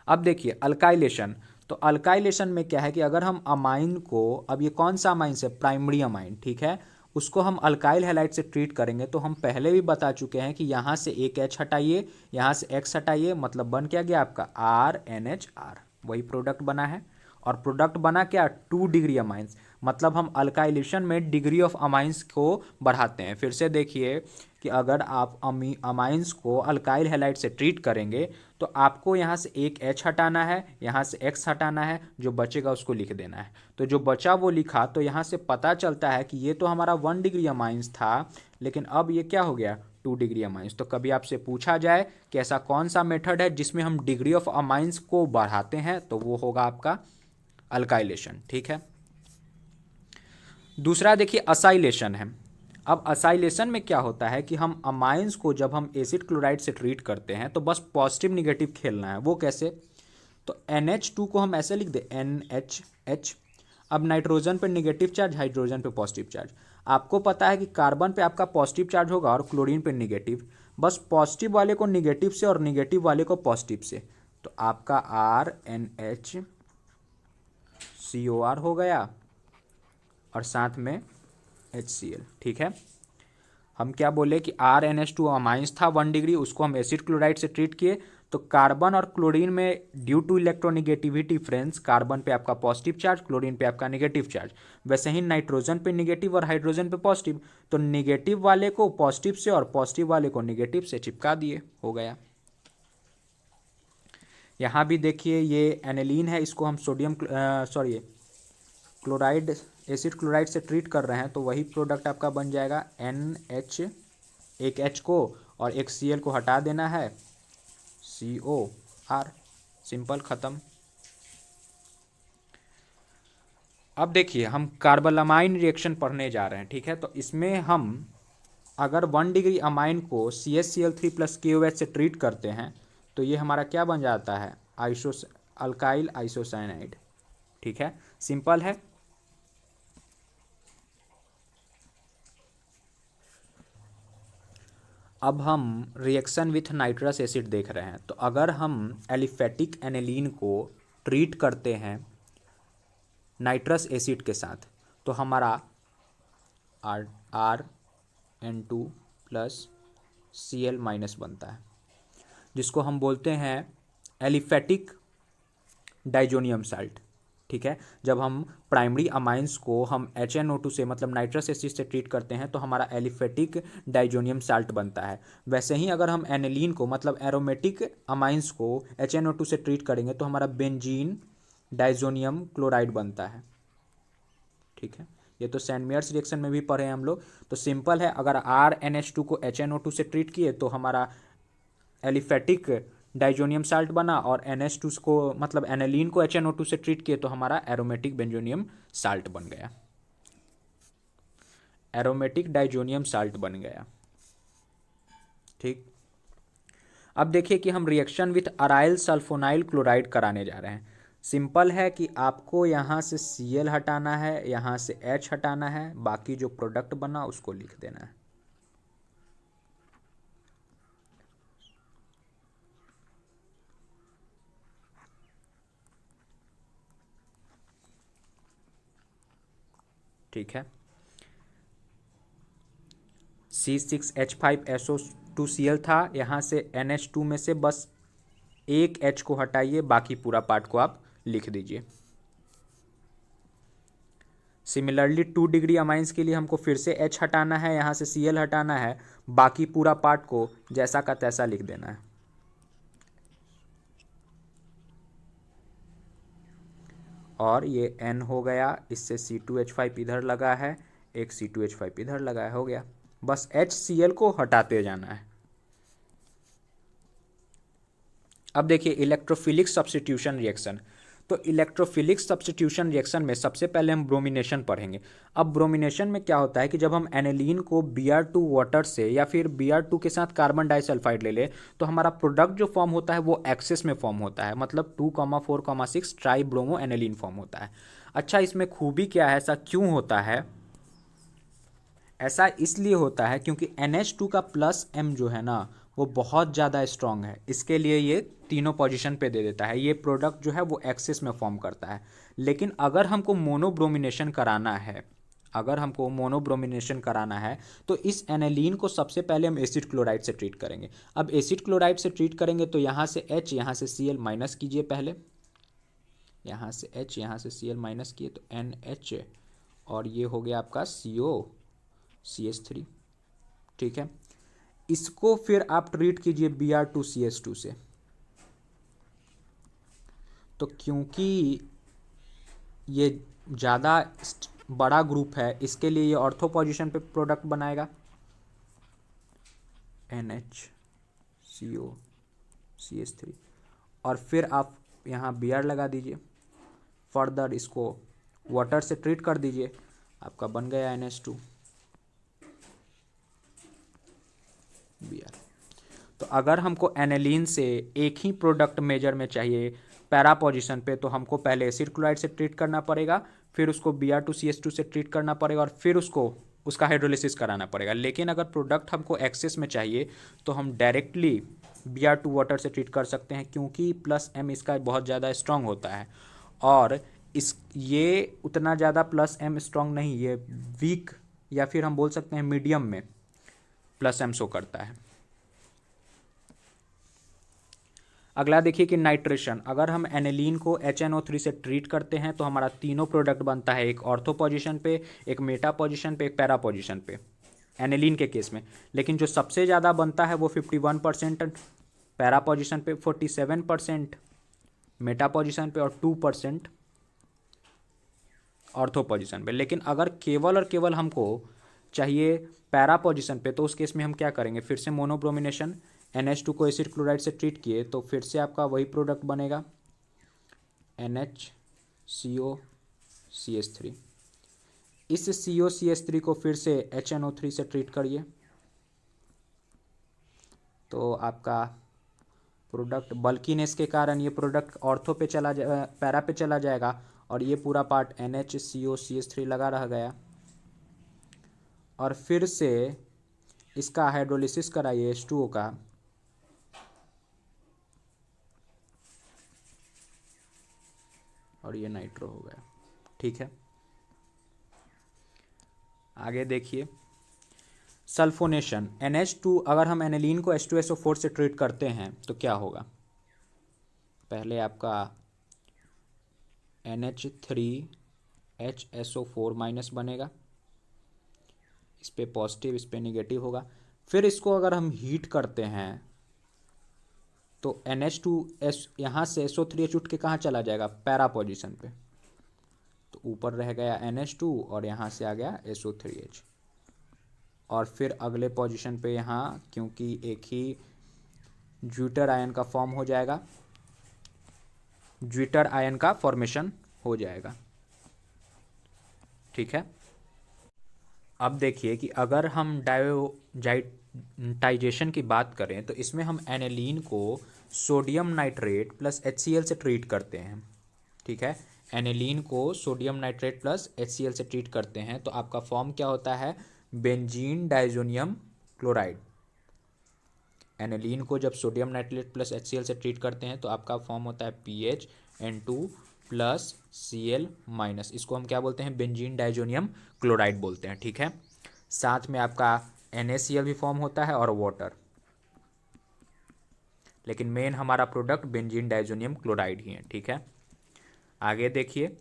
अब देखिए अल्काइलेशन। तो अल्काइलेशन में क्या है कि अगर हम अमाइन को, अब ये कौन सा अमाइन से, प्राइमरी अमाइन, ठीक है, उसको हम अल्काइल हैलाइड से ट्रीट करेंगे तो हम पहले भी बता चुके हैं कि यहाँ से एक H हटाइए, यहाँ से X हटाइए, मतलब बन क्या गया आपका RNHR, वही प्रोडक्ट बना है। और प्रोडक्ट बना क्या 2 डिग्री अमाइंस, मतलब हम अल्काइलेशन में डिग्री ऑफ अमाइंस को बढ़ाते हैं। फिर से देखिए कि अगर आप अमाइंस को अल्काइल हैलाइड से ट्रीट करेंगे तो आपको यहाँ से एक H हटाना है, यहाँ से X हटाना है, जो बचेगा उसको लिख देना है। तो जो बचा वो लिखा, तो यहाँ से पता चलता है कि ये तो हमारा 1 डिग्री अमाइंस था, लेकिन अब ये क्या हो गया 2 डिग्री अमाइंस। तो कभी आपसे पूछा जाए कि ऐसा कौन सा मेथड है जिसमें हम डिग्री ऑफ अमाइंस को बढ़ाते हैं, तो वो होगा आपका अल्काइलेशन। ठीक है, दूसरा देखिए असाइलेशन है। अब असाइलेशन में क्या होता है कि हम अमाइंस को जब हम एसिड क्लोराइड से ट्रीट करते हैं तो बस पॉजिटिव निगेटिव खेलना है। वो कैसे? तो NH2 को हम ऐसे लिख दे NHH। अब नाइट्रोजन पे निगेटिव चार्ज, हाइड्रोजन पे पॉजिटिव चार्ज। आपको पता है कि कार्बन पे आपका पॉजिटिव चार्ज होगा और क्लोरीन पे निगेटिव, बस पॉजिटिव वाले को निगेटिव से और निगेटिव वाले को पॉजिटिव से, तो आपका RNHCOR हो गया और साथ में HCl। ठीक है, हम क्या बोले कि RNH2 अमाइंस था 1 डिग्री, उसको हम एसिड क्लोराइड से ट्रीट किए, तो कार्बन और क्लोरीन में due to electronegativity difference carbon पे आपका पॉजिटिव चार्ज, क्लोरीन पे आपका नेगेटिव चार्ज। वैसे ही नाइट्रोजन पे निगेटिव और हाइड्रोजन पे पॉजिटिव, तो निगेटिव वाले को पॉजिटिव से और पॉजिटिव वाले को निगेटिव से चिपका दिए, हो गया। यहाँ भी देखिए ये एनिलीन है, इसको हम सोडियम क्लोराइड, एसिड क्लोराइड से ट्रीट कर रहे हैं, तो वही प्रोडक्ट आपका बन जाएगा NH, एक H को और एक Cl को हटा देना है, COR, सिंपल, खत्म। अब देखिए हम कार्बोलामाइन रिएक्शन पढ़ने जा रहे हैं। ठीक है, तो इसमें हम अगर 1 डिग्री अमाइन को CaCl3 प्लस KOH से ट्रीट करते हैं तो ये हमारा क्या बन जाता है अल्काइल आइसोसाइनाइड। ठीक है, सिंपल है। अब हम रिएक्शन विथ नाइट्रस एसिड देख रहे हैं। तो अगर हम एलिफेटिक एनिलीन को ट्रीट करते हैं नाइट्रस एसिड के साथ तो हमारा RN2 प्लस Cl माइनस बनता है, जिसको हम बोलते हैं एलिफेटिक डाइजोनियम साल्ट। ठीक है, जब हम प्राइमरी अमाइंस को हम HNO2 से मतलब नाइट्रस एसिड से ट्रीट करते हैं तो हमारा एलिफेटिक डाइजोनियम साल्ट बनता है। वैसे ही अगर हम एनिलीन को मतलब एरोमेटिक अमाइंस को HNO2 से ट्रीट करेंगे तो हमारा बेंजीन डाइजोनियम क्लोराइड बनता है। ठीक है, ये तो सैंडमेयर्स रिएक्शन में भी पढ़े हैं हम लोग। तो सिंपल है, अगर RNH2 को HNO2 से ट्रीट किए तो हमारा एलिफेटिक डाइजोनियम साल्ट बना, और NH2 को मतलब एनालीन को HNO2 से ट्रीट किए तो हमारा एरोमेटिक बेंजोनियम साल्ट बन गया, एरोमेटिक डाइजोनियम साल्ट बन गया। ठीक, अब देखिए कि हम reaction with aryl sulfonyl chloride कराने जा रहे हैं। सिंपल है कि आपको यहाँ से Cl हटाना है, यहाँ से H हटाना है, बाकी जो प्रोडक्ट बना उसको लिख देना है। ठीक है, C6H5SO2Cl था, यहाँ से NH2 में से बस एक H को हटाइए, बाकी पूरा पार्ट को आप लिख दीजिए। सिमिलरली 2 डिग्री अमाइंस के लिए हमको फिर से H हटाना है, यहाँ से Cl हटाना है, बाकी पूरा पार्ट को जैसा का तैसा लिख देना है। और ये N हो गया, इससे C2H5 इधर लगा है, एक C2H5 इधर लगा है, हो गया। बस HCl को हटाते जाना है। अब देखिए इलेक्ट्रोफिलिक सब्स्टिट्यूशन रिएक्शन। तो इलेक्ट्रोफिलिक सब्स्टिट्यूशन रिएक्शन में सबसे पहले हम ब्रोमिनेशन पढ़ेंगे। अब ब्रोमिनेशन में क्या होता है कि जब हम एनिलीन को Br2 वाटर से या फिर Br2 के साथ कार्बन डाइसल्फाइड ले ले तो हमारा प्रोडक्ट जो फॉर्म होता है वो एक्सेस में फॉर्म होता है, मतलब 2,4,6 ट्राई ब्रोमो एनिलीन फॉर्म होता है। अच्छा, इसमें खूबी क्या है, ऐसा क्यों होता है? ऐसा इसलिए होता है क्योंकि NH2 का प्लस M जो है ना वो बहुत ज़्यादा स्ट्रांग है, इसके लिए ये तीनों पोजीशन पे दे देता है। ये प्रोडक्ट जो है वो एक्सेस में फॉर्म करता है। लेकिन अगर हमको मोनोब्रोमिनेशन कराना है, अगर हमको मोनोब्रोमिनेशन कराना है तो इस एनालीन को सबसे पहले हम एसिड क्लोराइड से ट्रीट करेंगे। अब एसिड क्लोराइड से ट्रीट करेंगे तो यहाँ से H, यहाँ से Cl माइनस कीजिए पहले, यहाँ से H, यहाँ से Cl माइनस किए तो NH, और ये हो गया आपका COCH3। ठीक है, इसको फिर आप ट्रीट कीजिए Br2CH2 से। तो क्योंकि ये ज़्यादा बड़ा ग्रुप है इसके लिए ये ऑर्थो पोजीशन पे प्रोडक्ट बनाएगा, NHCOCH3, और फिर आप यहाँ Br लगा दीजिए, फर्दर इसको वाटर से ट्रीट कर दीजिए, आपका बन गया NH2 Br। तो अगर हमको एनालीन से एक ही प्रोडक्ट मेजर में चाहिए पैरा पोजीशन पे तो हमको पहले एसिड क्लोराइड से ट्रीट करना पड़ेगा, फिर उसको Br2CH2 से ट्रीट करना पड़ेगा, और फिर उसका हाइड्रोलिसिस कराना पड़ेगा। लेकिन अगर प्रोडक्ट हमको एक्सेस में चाहिए तो हम डायरेक्टली Br2 वाटर से ट्रीट कर सकते हैं, क्योंकि प्लस M इसका बहुत ज़्यादा स्ट्रांग होता है, और ये उतना ज़्यादा प्लस M स्ट्रांग नहीं, ये वीक या फिर हम बोल सकते हैं मीडियम में प्लस M शो करता है। अगला देखिए कि नाइट्रेशन। अगर हम एनिलीन को HNO3 से ट्रीट करते हैं तो हमारा तीनों प्रोडक्ट बनता है, एक ऑर्थो पोजीशन पे, एक मेटा पोजीशन पे, एक पैरा पोजीशन पे, एनिलीन के केस में। लेकिन जो सबसे ज़्यादा बनता है वो 51% पैरा पोजीशन पे, 47% मेटा पोजीशन पे, और 2% ऑर्थो पोजीशन पे। लेकिन अगर केवल और केवल हमको चाहिए पैरा पोजीशन पे तो उस केस में हम क्या करेंगे, फिर से मोनोब्रोमिनेशन, NH2 को एसिड क्लोराइड से ट्रीट किए तो फिर से आपका वही प्रोडक्ट बनेगा NHCOCH3। इस COCH3 को फिर से HNO3 से ट्रीट करिए तो आपका प्रोडक्ट बल्कीनेस के कारण ये प्रोडक्ट ऑर्थो पे चला पैरा पे चला जाएगा, और ये पूरा पार्ट NHCOCH3 लगा रह गया। और फिर से इसका हाइड्रोलिसिस कराइए H2O का, और ये नाइट्रो हो गया। ठीक है, आगे देखिए सल्फोनेशन। NH2, अगर हम एनिलीन को H2SO4 से ट्रीट करते हैं तो क्या होगा, पहले आपका NH3HSO4 माइनस बनेगा, इस पे पॉजिटिव इस पे निगेटिव होगा। फिर इसको अगर हम हीट करते हैं तो NH2S यहाँ से SO3H उठ के कहाँ चला जाएगा, पैरा पोजीशन पे, तो ऊपर रह गया NH2 और यहाँ से आ गया SO3H। और फिर अगले पोजीशन पे यहाँ क्योंकि एक ही ज्विटर आयन का फॉर्म हो जाएगा, ज्विटर आयन का फॉर्मेशन हो जाएगा। ठीक है। अब देखिए कि अगर हम डायोजाइटाइजेशन की बात करें तो इसमें हम एनेलीन को सोडियम नाइट्रेट प्लस HCl से ट्रीट करते हैं। ठीक है, एनेलीन को सोडियम नाइट्रेट प्लस HCl से ट्रीट करते हैं तो आपका फॉर्म क्या होता है, बेंजीन डाइजोनियम क्लोराइड। एनेलीन को जब सोडियम नाइट्रेट प्लस HCl से ट्रीट करते हैं तो आपका फॉर्म होता है PHN2 प्लस Cl माइनस, इसको हम क्या बोलते हैं, बेंजीन डाइजोनियम क्लोराइड बोलते हैं। ठीक है, साथ में आपका NaCl भी फॉर्म होता है और वाटर, लेकिन मेन हमारा प्रोडक्ट बेंजीन डाइजोनियम क्लोराइड ही है। ठीक है, आगे देखिए,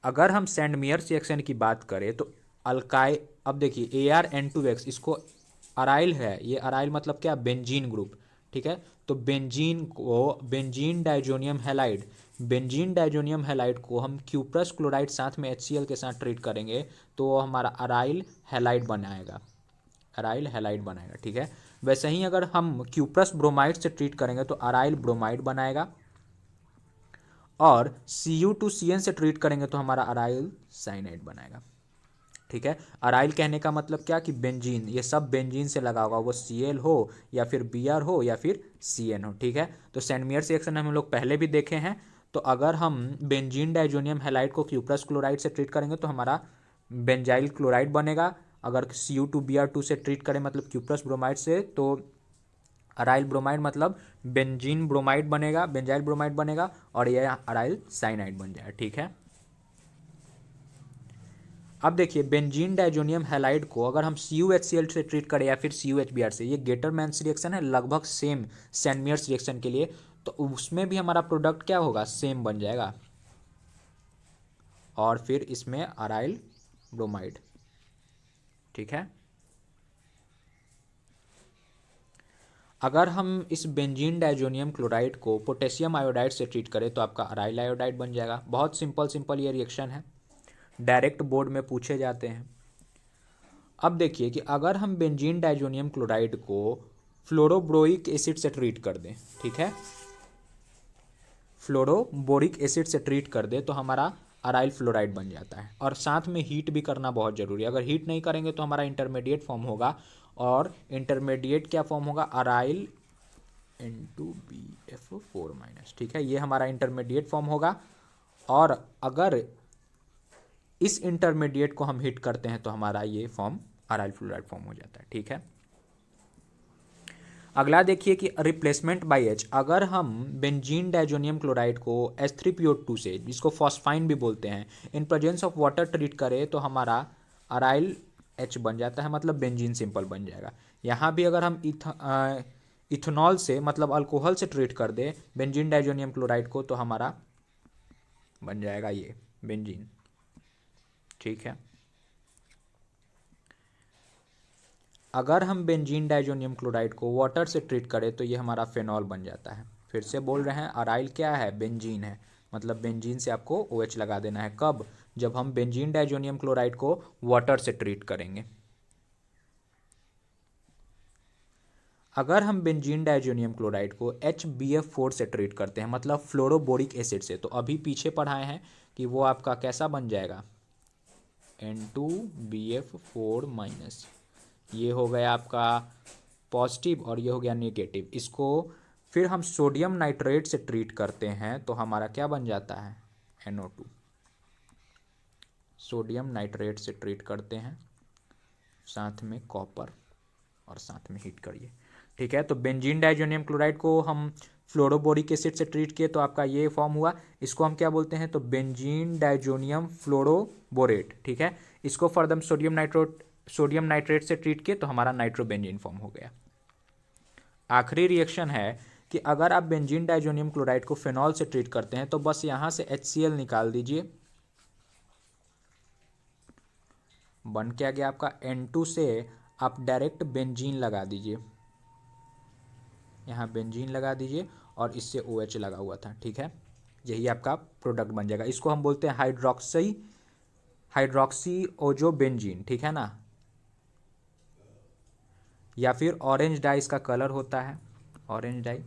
अगर हम सैंडमियर रिएक्शन की बात करें तो अल्काई, अब देखिए ArN2X, इसको अराइल है, ये अराइल मतलब क्या, बेंजीन ग्रुप। ठीक है, तो बेंजीन को benzene diazonium halide, benzene diazonium halide को हम क्यूप्रस क्लोराइड साथ में HCl के साथ ट्रीट करेंगे तो वो हमारा अराइल हैलाइड बनाएगा, अराइल हैलाइड बनाएगा। ठीक है, वैसे ही अगर हम क्यूप्रस ब्रोमाइड से ट्रीट करेंगे तो अराइल ब्रोमाइड बनाएगा, और Cu2CN से ट्रीट करेंगे तो हमारा अराइल साइनाइड बनाएगा। ठीक है, अराइल कहने का मतलब क्या कि बेंजीन, ये सब बेंजीन से लगा होगा, वो Cl हो या फिर Br हो या फिर Cn हो। ठीक है, तो सैंडमियर रिएक्शन हम लोग पहले भी देखे हैं। तो अगर हम बेंजीन डाइजोनियम हैलाइड को क्यूप्रस क्लोराइड से ट्रीट करेंगे तो हमारा बेंजाइल क्लोराइड बनेगा, अगर Cu2Br2 से ट्रीट करें मतलब क्यूप्रस ब्रोमाइड से तो अराइल ब्रोमाइड मतलब बेंजीन ब्रोमाइड बनेगा, बेंजाइल ब्रोमाइड बनेगा, और यह अराइल साइनाइड बन जाएगा। ठीक है, अब देखिए बेंजीन डाइजोनियम हैलाइड को अगर हम CuHCl से ट्रीट करें या फिर CuHBr से, ये गेटरमैन्स रिएक्शन है लगभग सेम सैंडमियर्स रिएक्शन के लिए, तो उसमें भी हमारा प्रोडक्ट क्या होगा, सेम बन जाएगा, और फिर इसमें अराइल ब्रोमाइड। ठीक है, अगर हम इस बेंजीन डाइजोनियम क्लोराइड को पोटेशियम आयोडाइड से ट्रीट करें तो आपका अराइल आयोडाइड बन जाएगा। बहुत सिंपल ये रिएक्शन है, डायरेक्ट बोर्ड में पूछे जाते हैं। अब देखिए कि अगर हम बेंजीन डाइजोनियम क्लोराइड को फ्लोरोब्रोइक एसिड से ट्रीट कर दें, ठीक है, फ्लोरोबोरिक एसिड से ट्रीट कर दे तो हमारा अराइल फ्लोराइड बन जाता है, और साथ में हीट भी करना बहुत जरूरी है। अगर हीट नहीं करेंगे तो हमारा इंटरमीडिएट फॉर्म होगा, और इंटरमीडिएट क्या फॉर्म होगा, अराइल N2BF4 माइनस। ठीक है, ये हमारा इंटरमीडिएट फॉर्म होगा, और अगर इस इंटरमीडिएट को हम हीट करते हैं तो हमारा ये फॉर्म अराइल फ्लोराइड फॉर्म हो जाता है। ठीक है, अगला देखिए कि रिप्लेसमेंट बाय H, अगर हम बेंजीन डाइजोनियम क्लोराइड को H3PO2 से, जिसको फॉस्फाइन भी बोलते हैं, in presence of water treat करें तो हमारा अराइल H बन जाता है, मतलब बेंजीन सिंपल बन जाएगा। यहाँ भी अगर हम इथेनॉल से मतलब अल्कोहल से ट्रीट कर दे बेंजीन डाइजोनियम क्लोराइड को तो हमारा बन जाएगा ये बेंजीन। ठीक है, अगर हम बेंजीन डाइजोनियम क्लोराइड को वाटर से ट्रीट करें तो ये हमारा फेनॉल बन जाता है। फिर से बोल रहे हैं, अराइल क्या है, बेंजीन है, मतलब बेंजीन से आपको OH लगा देना है। कब, जब हम बेंजीन डाइजोनियम क्लोराइड को वाटर से ट्रीट करेंगे। अगर हम बेंजीन डाइजोनियम क्लोराइड को HBF4 से ट्रीट करते हैं मतलब फ्लोरोबोरिक एसिड से, तो अभी पीछे पढ़ाए हैं कि वो आपका कैसा बन जाएगा, N2BF4 माइनस, ये हो गया आपका पॉजिटिव और ये हो गया नेगेटिव। इसको फिर हम सोडियम नाइट्रेट से ट्रीट करते हैं तो हमारा क्या बन जाता है, NO2। सोडियम नाइट्रेट से ट्रीट करते हैं, साथ में कॉपर, और साथ में हीट करिए। ठीक है, तो बेंजीन डाइजोनियम क्लोराइड को हम फ्लोरोबोरिक एसिड से ट्रीट किए तो आपका ये फॉर्म हुआ, इसको हम क्या बोलते हैं, तो बेंजीन डाइजोनियम फ्लोरोबोरेट। ठीक है, इसको फर्दर सोडियम नाइट्रेट से ट्रीट किए तो हमारा नाइट्रोबेंजीन फॉर्म हो गया। आखिरी रिएक्शन है कि अगर आप बेंजीन डाइजोनियम क्लोराइड को फेनॉल से ट्रीट करते हैं तो बस यहां से HCl निकाल दीजिए, बन क्या गया आपका N2 से आप डायरेक्ट बेंजीन लगा दीजिए, यहाँ बेंजीन लगा दीजिए और इससे OH लगा हुआ था। ठीक है, यही आपका प्रोडक्ट बन जाएगा। इसको हम बोलते हैं हाइड्रोक्सी ओजोबेंजीन। ठीक है ना, या फिर ऑरेंज डाई इसका कलर होता है। Orange die,